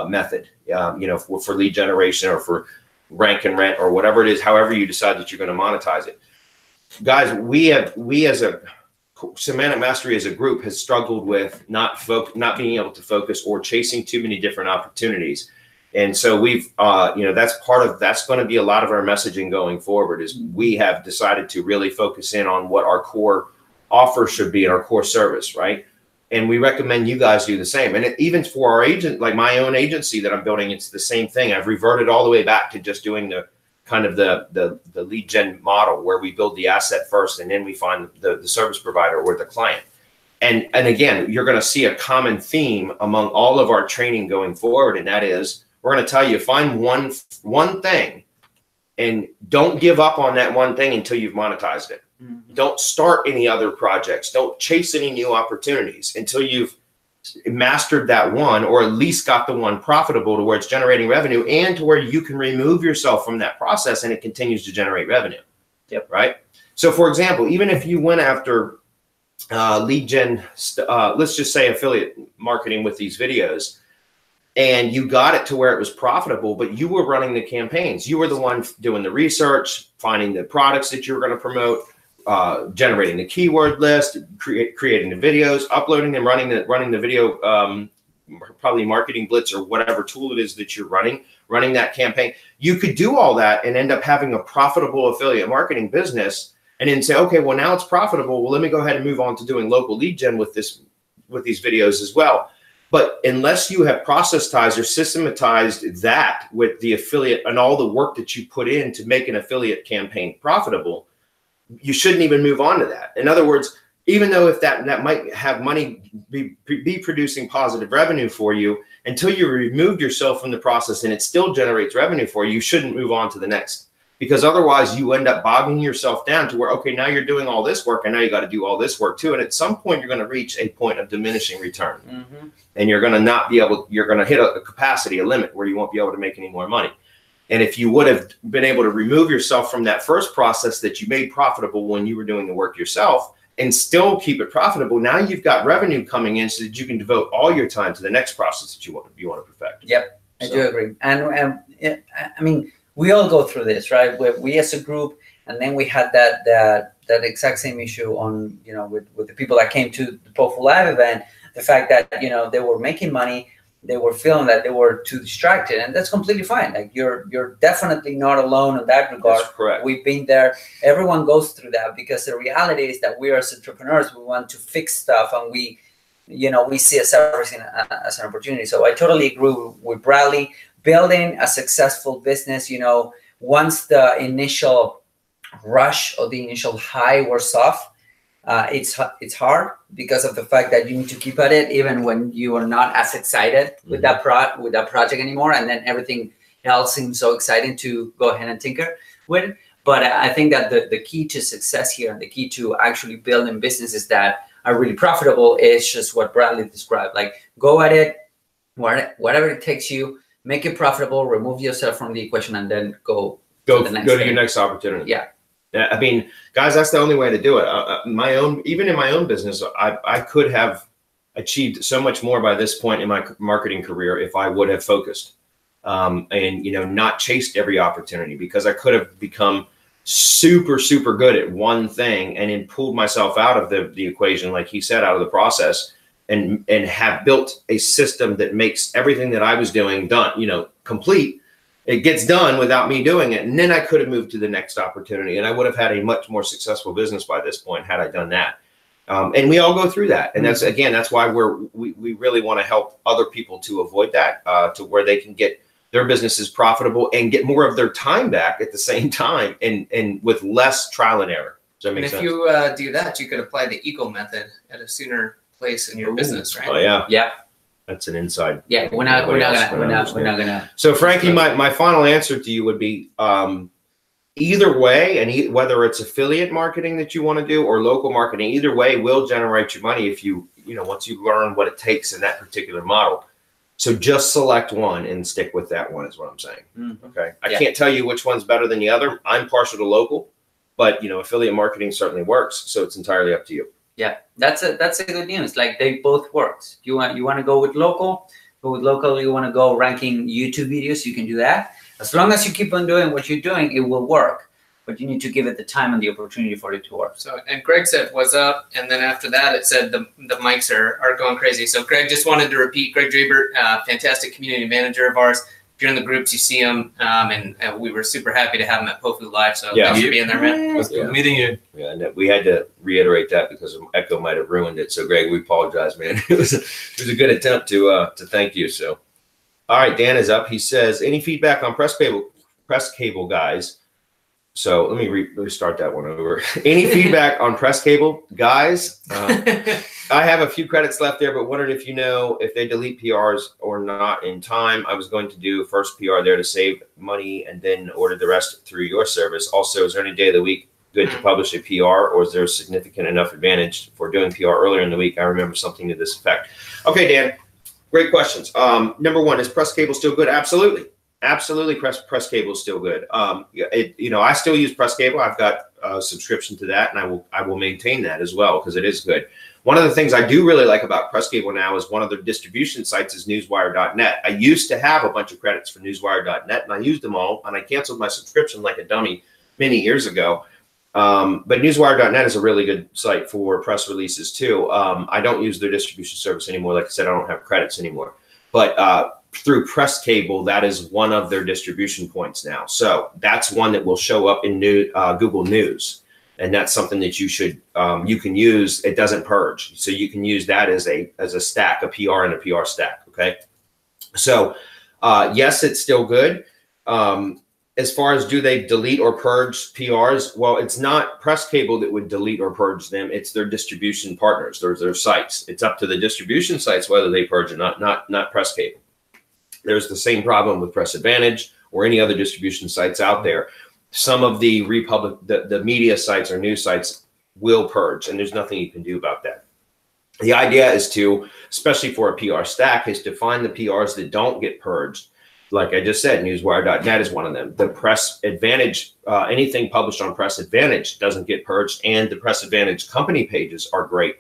method, you know, for lead generation or for rank and rent or whatever it is, however you decide that you're going to monetize it. Guys, we as a Semantic Mastery as a group has struggled with not being able to focus or chasing too many different opportunities. And so we've, you know, that's going to be a lot of our messaging going forward, is we have decided to really focus in on what our core offer should be and our core service, right? And we recommend you guys do the same. And even for our agent, like my own agency that I'm building, it's the same thing. I've reverted all the way back to just doing the kind of the lead gen model, where we build the asset first and then we find the service provider or the client. And again, you're going to see a common theme among all of our training going forward, and that is, we're going to tell you, find one thing and don't give up on that one thing until you've monetized it. Mm-hmm. Don't start any other projects. Don't chase any new opportunities until you've mastered that one, or at least got the one profitable to where it's generating revenue and to where you can remove yourself from that process and it continues to generate revenue. Yep. Right. So for example, even if you went after lead gen, let's just say affiliate marketing with these videos, and you got it to where it was profitable, but you were running the campaigns. You were the one doing the research, finding the products that you were going to promote, generating the keyword list, creating the videos, uploading them, running the video, probably marketing blitz or whatever tool it is that you're running that campaign. You could do all that and end up having a profitable affiliate marketing business, and then say, okay, well, now it's profitable. Well, let me go ahead and move on to doing local lead gen with these videos as well. But unless you have processized or systematized that with the affiliate and all the work that you put in to make an affiliate campaign profitable, you shouldn't even move on to that. In other words, even though if that might have money be producing positive revenue for you, until you remove yourself from the process and it still generates revenue for you, you shouldn't move on to the next. Because otherwise you end up bogging yourself down to where, okay, now you're doing all this work and now you got to do all this work too. And at some point you're going to reach a point of diminishing return. Mm-hmm. And you're going to not be able, you're going to hit a capacity, a limit where you won't be able to make any more money. And if you would have been able to remove yourself from that first process that you made profitable when you were doing the work yourself and still keep it profitable, now you've got revenue coming in so that you can devote all your time to the next process that you want to perfect. Yep, I do agree. And I mean, we all go through this, right? We as a group, and then we had that exact same issue on, you know, with the people that came to the POFU Live event, the fact that, you know, they were making money, they were feeling that they were too distracted, and that's completely fine. Like you're definitely not alone in that regard. That's correct. We've been there. Everyone goes through that, because the reality is that we are as entrepreneurs, we want to fix stuff, and we see everything as an opportunity. So I totally agree with Bradley. Building a successful business, you know, once the initial rush or the initial high wears off, it's hard because of the fact that you need to keep at it even when you are not as excited with that project anymore, and then everything else seems so exciting to go ahead and tinker with. But I think that the key to success here and the key to actually building businesses that are really profitable is just what Bradley described. Like, go at it, whatever it takes you, make it profitable, remove yourself from the equation, and then go to your next opportunity. Yeah. I mean, guys, that's the only way to do it. Even in my own business, I could have achieved so much more by this point in my marketing career if I would have focused and, you know, not chased every opportunity, because I could have become super good at one thing and then pulled myself out of the equation, like he said, out of the process, and have built a system that makes everything that I was doing done, you know, complete. It gets done without me doing it. And then I could have moved to the next opportunity, and I would have had a much more successful business by this point had I done that. And we all go through that. And that's, again, that's why we really want to help other people to avoid that, to where they can get their businesses profitable and get more of their time back at the same time, and with less trial and error. Does that make sense? If you do that, you could apply the Eagle method at a sooner place in your business, right? Oh yeah. Yeah. That's an inside. Yeah, we're not gonna. So Frankie, my final answer to you would be either way, and whether it's affiliate marketing that you want to do or local marketing, either way will generate you money if you know, once you learn what it takes in that particular model. So just select one and stick with that one is what I'm saying. Okay. I can't tell you which one's better than the other. I'm partial to local, but, you know, affiliate marketing certainly works. So it's entirely up to you. Yeah, that's a good news. Like, they both work. You want to go with local, go with local. You want to go ranking YouTube videos, you can do that. As long as you keep on doing what you're doing, it will work. But you need to give it the time and the opportunity for it to work. So, and Greg said, "What's up?" And then after that, it said the mics are going crazy. So Greg just wanted to repeat, Greg Draber, fantastic community manager of ours. If you're in the groups, you see him, and we were super happy to have him at POFU Live. So thanks for being there, man. It was good meeting you. Yeah, and we had to reiterate that because Echo might have ruined it. So Greg, we apologize, man. It was a good attempt to thank you. So, all right, Dan is up. He says, any feedback on PressCable, guys? So let me restart that one over. Any feedback on PressCable, guys? I have a few credits left there, but wondered if you know if they delete PRs or not in time. I was going to do first PR there to save money and then order the rest through your service. Also, is there any day of the week good to publish a PR, or is there a significant enough advantage for doing PR earlier in the week? I remember something to this effect. Okay, Dan, great questions. Number one, is PressCable still good? Absolutely. Absolutely, PressCable is still good. You know, I still use PressCable. I've got a subscription to that, and I will maintain that as well because it is good. One of the things I do really like about PressCable now is one of their distribution sites is newswire.net. I used to have a bunch of credits for newswire.net, and I used them all, and I canceled my subscription like a dummy many years ago. But newswire.net is a really good site for press releases too. I don't use their distribution service anymore. Like I said, I don't have credits anymore. But through PressCable, that is one of their distribution points now. So that's one that will show up in Google News. And that's something that you can use. It doesn't purge. So you can use that as a stack, a PR and a PR stack. Okay. So yes, it's still good. As far as do they delete or purge PRs? Well, it's not PressCable that would delete or purge them. It's their distribution partners. Their sites. It's up to the distribution sites whether they purge or not PressCable. There's the same problem with Press Advantage or any other distribution sites out there. Some of the the media sites or news sites will purge, and there's nothing you can do about that. The idea is to, especially for a PR stack, is to find the PRs that don't get purged. Like I just said, newswire.net is one of them. The Press Advantage, anything published on Press Advantage doesn't get purged, and the Press Advantage company pages are great.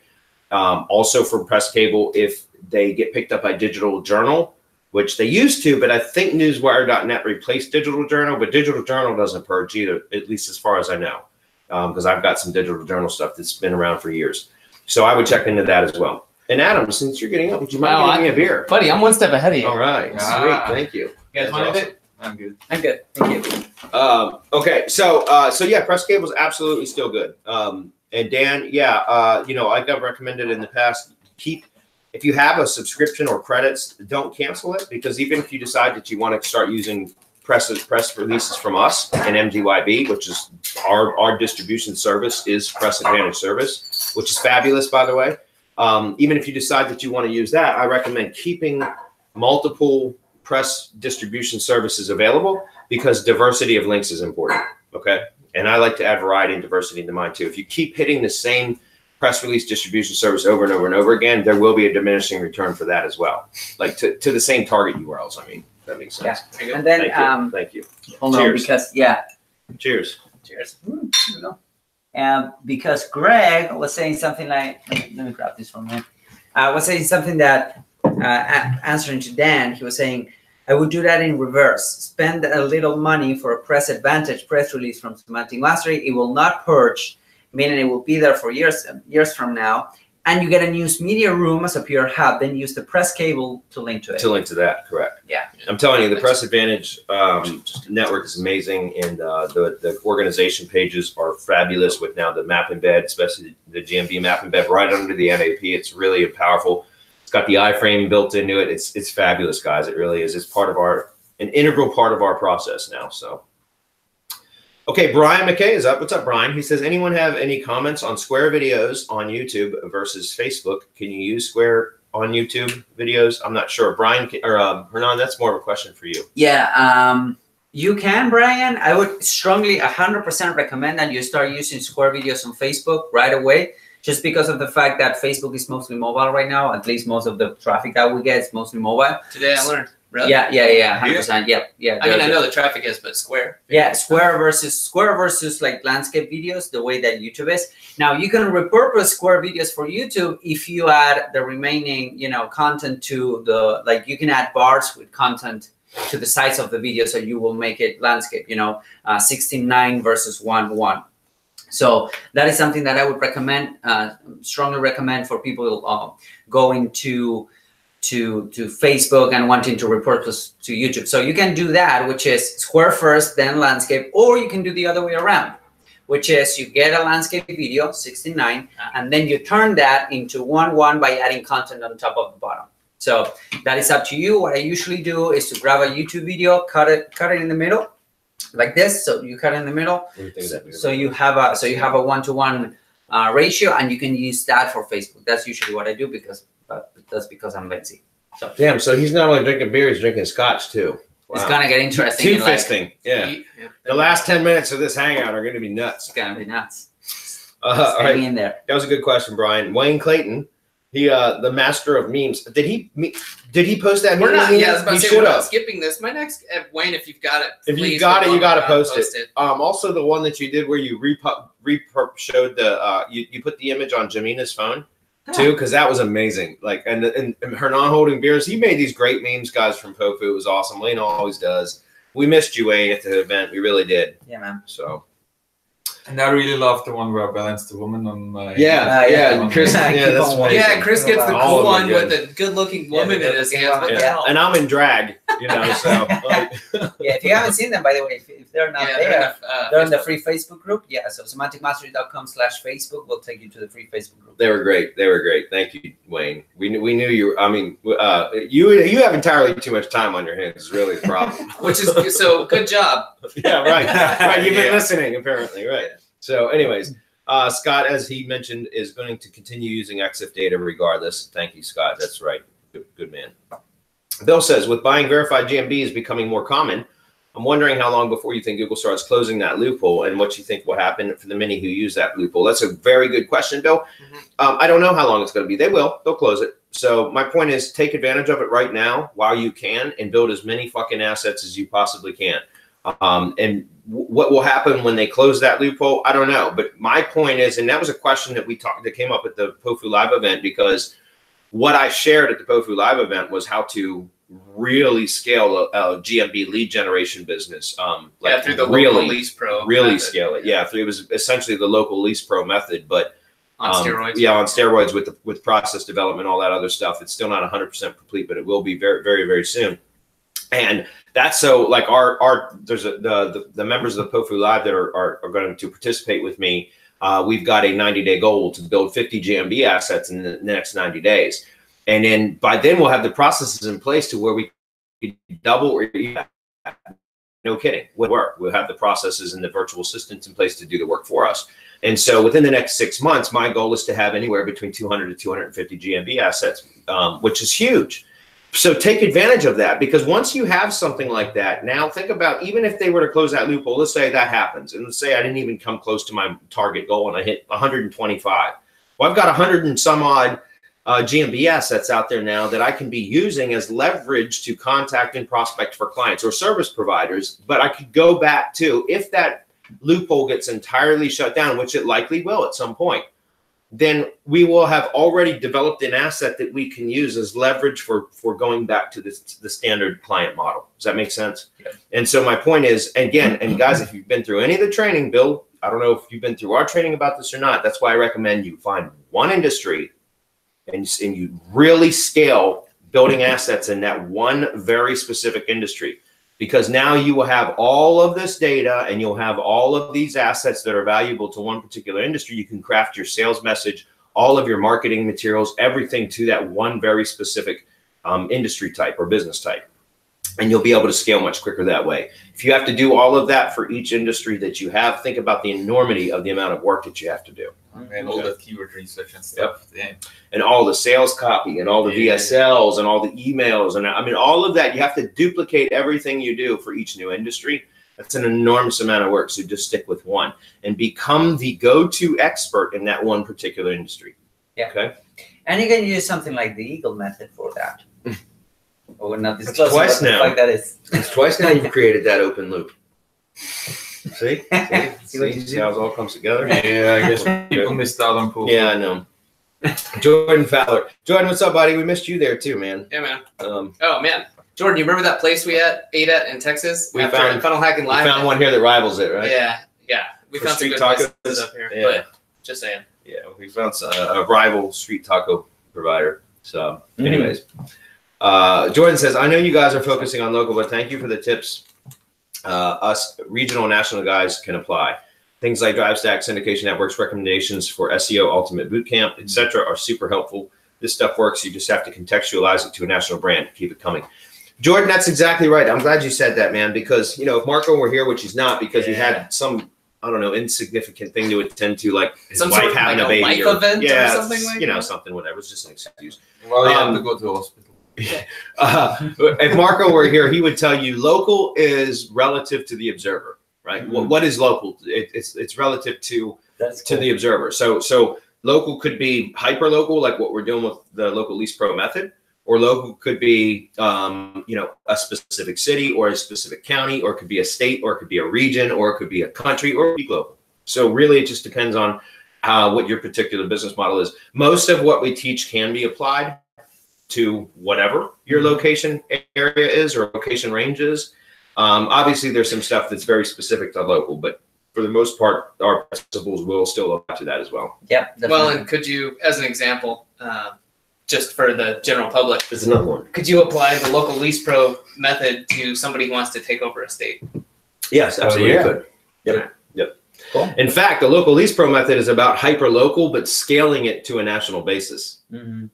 Also for PressCable, if they get picked up by Digital Journal, which they used to, but I think newswire.net replaced Digital Journal, but Digital Journal doesn't purge either, at least as far as I know, because I've got some Digital Journal stuff that's been around for years. So I would check into that as well. And Adam, since you're getting up, would you mind giving me a beer? Buddy, I'm one step ahead of you. All right. Sweet. Thank you. You guys want it? I'm good. I'm good. Thank you. Okay. So yeah, PressCable is absolutely still good. And Dan, yeah, you know, I've recommended in the past, if you have a subscription or credits, don't cancel it, because even if you decide that you want to start using press releases from us and MGYB, which is our distribution service, is Press Advantage service, which is fabulous, by the way. Even if you decide that you want to use that, I recommend keeping multiple press distribution services available, because diversity of links is important. Okay. And I like to add variety and diversity into mine too. If you keep hitting the same press release distribution service over and over and over again, there will be a diminishing return for that as well. Like to the same target URLs. I mean, that makes sense. Yeah. And then thank you. Hold on, because Cheers. Cheers. Because Greg was saying something like, let me grab this from him. Was saying something that answering to Dan, he was saying, I would do that in reverse. Spend a little money for a press advantage press release from Semantic Mastery. It will not purge, meaning it will be there for years from now. And you get a news media room as a pure hub. Then use the PressCable to link to it. To link to that, correct. Yeah. I'm telling you, the Press Advantage network is amazing, and the organization pages are fabulous with now the map embed, especially the GMB map embed right under the NAP. It's really powerful. It's got the iframe built into it. It's fabulous, guys. It really is. It's part of an integral part of our process now. So, okay, Brian McKay is up. What's up, Brian? He says, anyone have any comments on sqare videos on YouTube versus Facebook? Can you use sqare on YouTube videos? I'm not sure. Brian or Hernan, that's more of a question for you. Yeah, you can, Brian. I would strongly 100% recommend that you start using sqare videos on Facebook right away. Just because of the fact that Facebook is mostly mobile right now, at least most of the traffic that we get is mostly mobile. Today I learned. Really? Yeah, 100%. Yeah. I mean, I know the traffic is, but Square. Yeah, Square versus like landscape videos, the way that YouTube is. Now you can repurpose Square videos for YouTube if you add the remaining, content to the, like you can add bars with content to the sides of the video, so you will make it landscape. 16:9 versus 1:1. So that is something that I would recommend, strongly recommend for people going to Facebook and wanting to repurpose to YouTube. So you can do that, which is Square first, then landscape, or you can do the other way around, which is you get a landscape video, 16:9, and then you turn that into 1:1 by adding content on top of the bottom. So that is up to you. What I usually do is to grab a YouTube video, cut it in the middle, like this. So you cut in the middle. So you have a 1-to-1 ratio, and you can use that for Facebook. That's usually what I do because I'm lazy. So damn. So he's not only drinking beer; he's drinking scotch too. Wow. It's gonna get interesting. Two-fisting. Yeah. The last 10 minutes of this hangout are going to be nuts. It's gonna be nuts. All right. In there. That was a good question, Brian. Wayne Clayton. He, the master of memes. Did he post that? We're not. Yeah, I was about to say we're not skipping this. My next, Wayne, if you've got it, if you got it, you got to post it. Also, the one that you did where you showed the you put the image on Jamina's phone too, because that was amazing. Like and Hernan holding beers. He made these great memes, guys, from Pofu. It was awesome. Wayne always does. We missed you, Wayne, at the event. We really did. Yeah, man. So. And I really love the one where I balanced the woman on my... Chris, Chris gets the cool one with the good-looking woman in his hands. What the hell? And I'm in drag, so... if you haven't seen them, by the way, if they're not there, they're in the free Facebook group. Yeah, so semanticmastery.com/Facebook will take you to the free Facebook group. They were great. Thank you, Wayne. We knew you were... I mean, you have entirely too much time on your hands is really the problem. Which is... So, good job. Yeah, right. You've been listening, apparently, right. So anyways, Scott, as he mentioned, is going to continue using EXIF data regardless. Thank you, Scott. That's right. Good man. Bill says, with buying verified GMBs becoming more common, I'm wondering how long before you think Google starts closing that loophole and what you think will happen for the many who use that loophole. That's a very good question, Bill. I don't know how long it's going to be. They'll close it. So my point is take advantage of it right now while you can and build as many fucking assets as you possibly can. And what will happen when they close that loophole? I don't know. But my point is, and that was a question that came up at the POFU Live event, because what I shared at the POFU Live event was how to really scale a GMB lead generation business. Through the Local Lease Pro. Really method. Scale it. Yeah, it was essentially the Local Lease Pro method, but on steroids. Yeah, on steroids with process development, all that other stuff. It's still not 100% complete, but it will be very, very, very soon. And that's so like there's the members of the POFU Live that are going to participate with me. We've got a 90-day goal to build 50 GMB assets in the next 90 days. And then by then we'll have the processes in place to where we could double or no kidding, would work. We'll have the processes and the virtual assistants in place to do the work for us. And so within the next 6 months, my goal is to have anywhere between 200 to 250 GMB assets, which is huge. So take advantage of that, because once you have something like that, now think about, even if they were to close that loophole, let's say that happens, and let's say I didn't even come close to my target goal and I hit 125. Well, I've got 100 and some odd GMB assets out there now that I can be using as leverage to contact and prospect for clients or service providers. But I could go back to, if that loophole gets entirely shut down, which it likely will at some point, then we will have already developed an asset that we can use as leverage for going back to the standard client model. Does that make sense? Yeah. And so my point is, again, and guys, if you've been through any of the training, Bill, I don't know if you've been through our training about this or not. That's why I recommend you find one industry and you really scale building assets in that one very specific industry. Because now you will have all of this data and you'll have all of these assets that are valuable to one particular industry. You can craft your sales message, all of your marketing materials, everything to that one very specific industry type or business type. And you'll be able to scale much quicker that way. If you have to do all of that for each industry that you have, think about the enormity of the amount of work that you have to do. And all the keyword research and stuff. Yep. Yeah. And all the sales copy and all the VSLs and all the emails. And I mean, all of that, you have to duplicate everything you do for each new industry. That's an enormous amount of work. So just stick with one and become the go-to expert in that one particular industry. Yeah. Okay. And you can use something like the Eagle method for that. We're not disclosing twice now. Like that is. It's twice now you've created that open loop. See? See how it all comes together? Yeah, I guess people missed out on pool. Yeah, I know. Jordan Fowler. Jordan, what's up, buddy? We missed you there too, man. Yeah, man. Oh, man. Jordan, you remember that place we ate at in Texas? We found Funnel Hacking Live. We found one here that rivals it, right? Yeah, yeah. We found some good places up here. Yeah. But just saying. Yeah, we found a rival street taco provider. So, anyways. Jordan says, I know you guys are focusing on local, but thank you for the tips. Us regional and national guys can apply. Things like drive stack, syndication networks, recommendations for SEO Ultimate Bootcamp, etc. are super helpful. This stuff works. You just have to contextualize it to a national brand. Keep it coming. Jordan, that's exactly right. I'm glad you said that, man, because, you know, if Marco were here, which he's not, because he had some, I don't know, insignificant thing to attend to, like his wife having a baby. Life or, event or something like you know, something, whatever. It's just an excuse. Well, you have to go to the hospital. If Marco were here, he would tell you local is relative to the observer, right? What is local? It's relative to the observer. So local could be hyper local, like what we're doing with the Local Lease Pro method, or local could be you know, a specific city or a specific county, or it could be a state, or it could be a region, or it could be a country, or it could be global. So really, it just depends on what your particular business model is. Most of what we teach can be applied to whatever your location area is or location range is. Obviously, there's some stuff that's very specific to local, but for the most part, our principles will still apply to that as well. Yeah. Well, and could you, as an example, just for the general public, there's another one. Could you apply the Local Lease Pro method to somebody who wants to take over a state? Yes, absolutely. You could. Yep. Yep. Cool. In fact, the Local Lease Pro method is about hyper local, but scaling it to a national basis.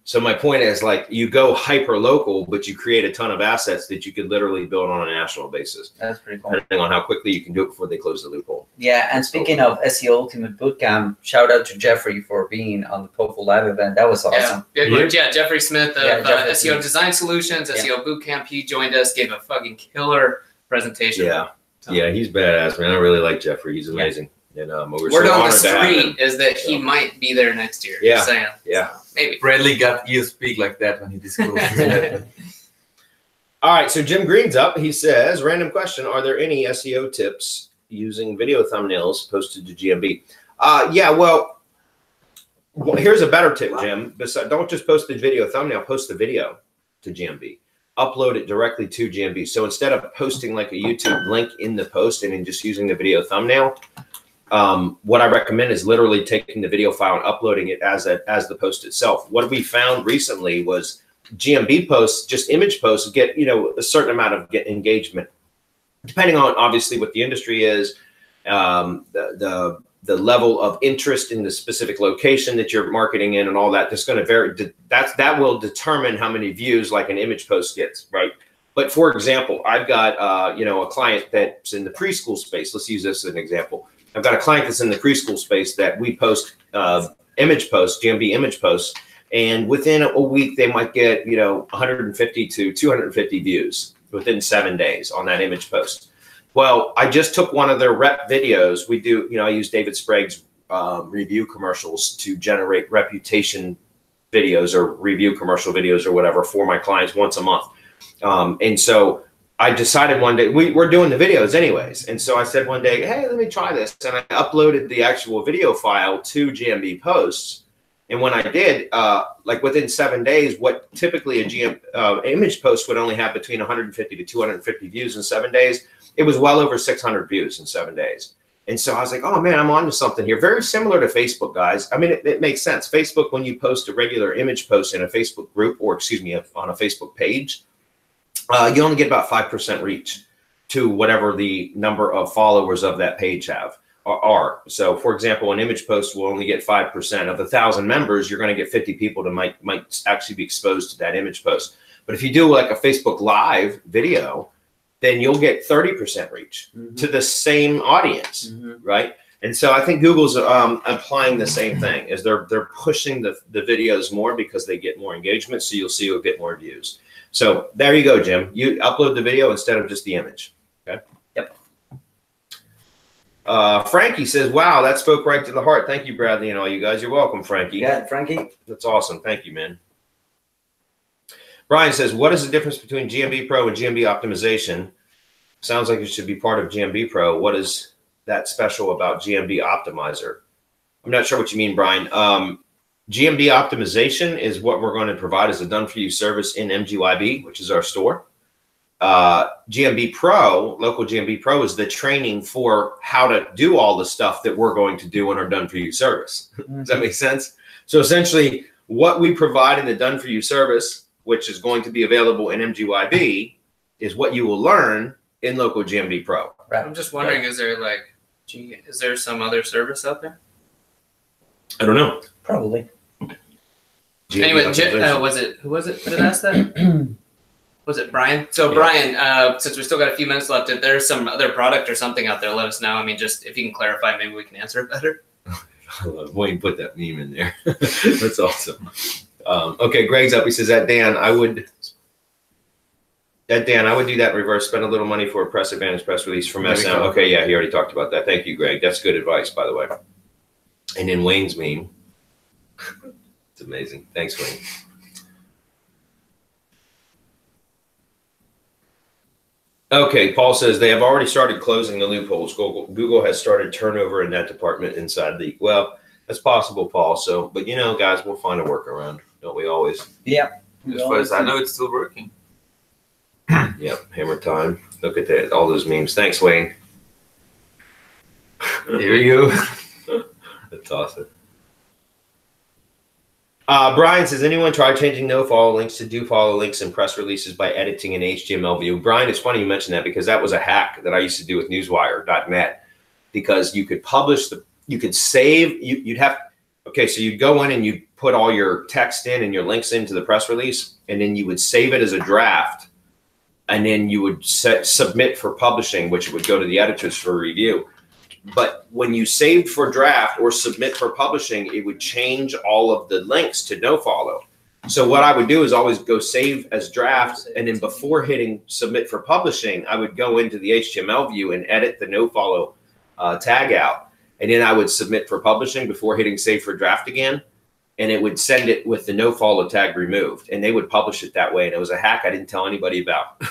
So my point is, like, you go hyper local, but you create a ton of assets that you could literally build on a national basis. That's pretty cool. Depending on how quickly you can do it before they close the loophole. Yeah, and speaking of SEO Ultimate Bootcamp, shout out to Jeffrey for being on the POFL Live event. That was awesome. Yeah, Jeffrey Smith of SEO Design Solutions, SEO Bootcamp. He joined us, gave a fucking killer presentation. Yeah, yeah, he's badass, man. I really like Jeffrey. He's amazing. And word on the street is that he might be there next year. Yeah, saying. Yeah. So maybe. Bradley got ear speak like that when he disclosed it. All right, so Jim Green's up. He says, random question, are there any SEO tips using video thumbnails posted to GMB? Yeah, well, here's a better tip, Jim. Don't just post the video thumbnail, post the video to GMB. Upload it directly to GMB. So instead of posting like a YouTube link in the post and then just using the video thumbnail, what I recommend is literally taking the video file and uploading it as the post itself. What we found recently was GMB posts, just image posts, get, you know, a certain amount of engagement, depending on obviously what the industry is, the level of interest in the specific location that you're marketing in, and all that. That's going to vary. That will determine how many views like an image post gets, right? But for example, I've got you know, a client that's in the preschool space. Let's use this as an example. I've got a client that's in the preschool space that we post image posts, GMB image posts, And within a week, they might get, 150 to 250 views within 7 days on that image post. Well, I just took one of their rep videos. We do, I use David Sprague's review commercials to generate reputation videos or review commercial videos or whatever for my clients once a month. And so I decided one day, we're doing the videos anyways. And so I said one day, hey, let me try this. And I uploaded the actual video file to GMB posts. And when I did, like within 7 days, what typically a image post would only have between 150 to 250 views in 7 days, it was well over 600 views in 7 days. And so I was like, oh man, I'm onto something here. Very similar to Facebook, guys. I mean, it makes sense. Facebook, when you post a regular image post in a Facebook group, or excuse me, on a Facebook page, you only get about 5% reach to whatever the number of followers of that page are. So for example, an image post will only get 5% of 1,000 members. You're going to get 50 people that might actually be exposed to that image post. But if you do like a Facebook Live video, then you'll get 30% reach to the same audience, right? And so I think Google's applying the same thing, is they're pushing the videos more because they get more engagement. So you'll see you'll get more views. So there you go, Jim. You upload the video instead of just the image. Okay. Yep. Frankie says, wow, that spoke right to the heart. Thank you, Bradley, and all you guys. You're welcome, Frankie. Yeah, Frankie. That's awesome. Thank you, man. Brian says, what is the difference between GMB Pro and GMB optimization? Sounds like it should be part of GMB Pro. What is that special about GMB optimizer? I'm not sure what you mean, Brian. GMB optimization is what we're going to provide as a done-for-you service in MGYB, which is our store. GMB Pro, LocalGMB Pro, is the training for how to do all the stuff that we're going to do in our done-for-you service. Does that make sense? So essentially, what we provide in the done-for-you service, which is going to be available in MGYB, is what you will learn in LocalGMB Pro. Right. I'm just wondering, is there some other service out there? I don't know. Probably. Anyway, who was it that asked that? Was it Brian? So Brian, since we still got a few minutes left, if there's some other product or something out there, let us know. I mean, just if you can clarify, maybe we can answer it better. Wayne put that meme in there. That's awesome. Okay, Greg's up. He says that Dan, I would do that in reverse. Spend a little money for a press advantage press release from SM. Okay, yeah, he already talked about that. Thank you, Greg. That's good advice, by the way. And then Wayne's meme. It's amazing. Thanks, Wayne. Okay, Paul says they have already started closing the loopholes. Google has started turnover in that department inside the. Well, that's possible, Paul. So, but guys, we'll find a workaround, don't we always? Yeah. As far as I know, it's still working. Yep, hammer time. Look at that, all those memes. Thanks, Wayne. Here you go. That's awesome. Brian says, anyone try changing no follow links to do follow links in press releases by editing an HTML view? Brian, it's funny you mentioned that because that was a hack that I used to do with newswire.net, because you could publish you could save, so you'd go in and you'd put all your text in and your links into the press release, and then you would save it as a draft, and then you would submit for publishing, which would go to the editors for review. But when you saved for draft or submit for publishing, it would change all of the links to no follow. So what I would do is always go save as draft, and then before hitting submit for publishing, I would go into the HTML view and edit the no follow tag out. And then I would submit for publishing before hitting save for draft again. And it would send it with the no follow tag removed, and they would publish it that way. And it was a hack I didn't tell anybody about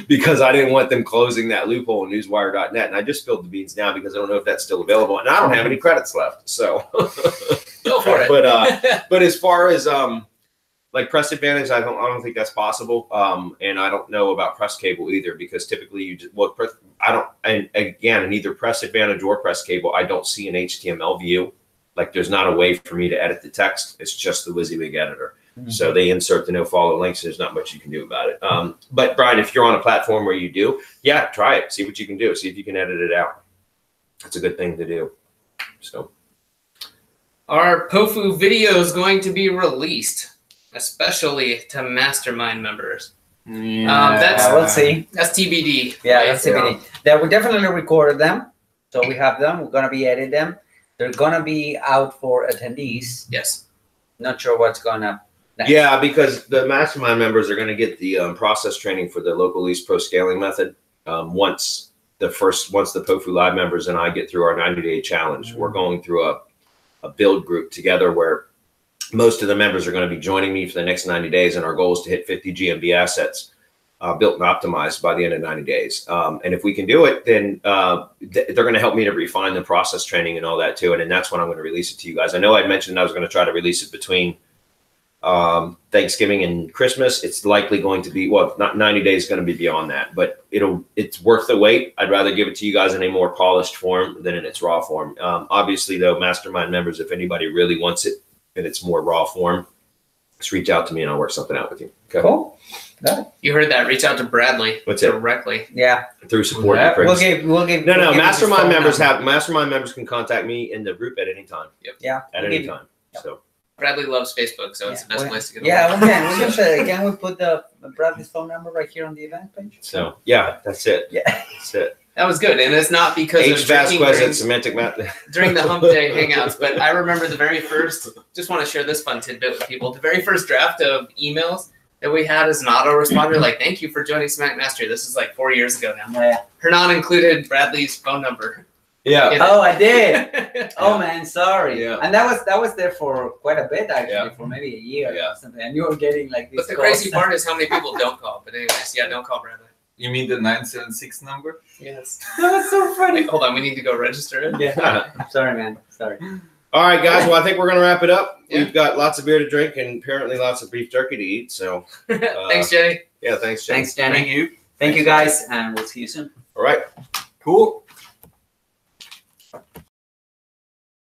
because I didn't want them closing that loophole in newswire.net. And I just spilled the beans now because I don't know if that's still available, and I don't have any credits left. So go for it. But as far as like Press Advantage, I don't think that's possible. And I don't know about PressCable either, because typically in either Press Advantage or PressCable, I don't see an HTML view. Like there's not a way for me to edit the text. It's just the WYSIWYG editor. So they insert the no follow links. There's not much you can do about it. But Brian, if you're on a platform where you do, yeah, try it. See what you can do. See if you can edit it out. That's a good thing to do. So our POFU video is going to be released, especially to mastermind members. Let's see. That's TBD. Yeah, right? That's TBD. Yeah, we definitely recorded them. So we have them. We're going to be editing them. They're going to be out for attendees. Yes. Not sure what's going up next. Yeah, because the mastermind members are going to get the process training for the Ilyes Pro scaling method once the POFU Live members and I get through our 90-day challenge. We're going through a build group together where most of the members are going to be joining me for the next 90 days, and our goal is to hit 50 GMB assets built and optimized by the end of 90 days. And if we can do it, then they're going to help me to refine the process training and all that too. And then that's when I'm going to release it to you guys. I know I mentioned I was going to try to release it between Thanksgiving and Christmas. It's likely going to be, well, not 90 days, going to be beyond that, but it's worth the wait. I'd rather give it to you guys in a more polished form than in its raw form. Obviously though, mastermind members, if anybody really wants it in its more raw form, just reach out to me and I'll work something out with you. Okay. Cool. You heard that. Reach out to Bradley directly. Yeah. Through support. Yeah. We'll give No, mastermind members can contact me in the group at any time. Yep. Yeah. At any time. Yep. So Bradley loves Facebook, so it's the best place to get. Yeah, can we put the Bradley's phone number right here on the event page? So yeah, that's it. Yeah. That's it. That was good, and it's not because of Vasquez at Semantic Mastery during the Hump Day Hangouts, but I remember the very first. Just want to share this fun tidbit with people. The very first draft of emails that we had as an autoresponder, like, "Thank you for joining Semantic Mastery." This is like 4 years ago now. Yeah. Hernan included Bradley's phone number. Yeah. Oh, I did. Oh man, sorry. Yeah. And that was there for quite a bit actually, Yeah. for maybe a year Yeah. or something. And you were getting like this. But the crazy part is how many people don't call. But anyways, yeah, don't call Bradley. You mean the 976 number? Yes. That was so funny. Wait, hold on, we need to go register it. Yeah. I'm sorry, man. Sorry. All right, guys. Well, I think we're going to wrap it up. Yeah. We've got lots of beer to drink and apparently lots of beef jerky to eat. So Thanks, Jenny. yeah, thanks, Jenny. Thanks, Jenny. Thank you. Thank you guys, and we'll see you soon. All right. Cool.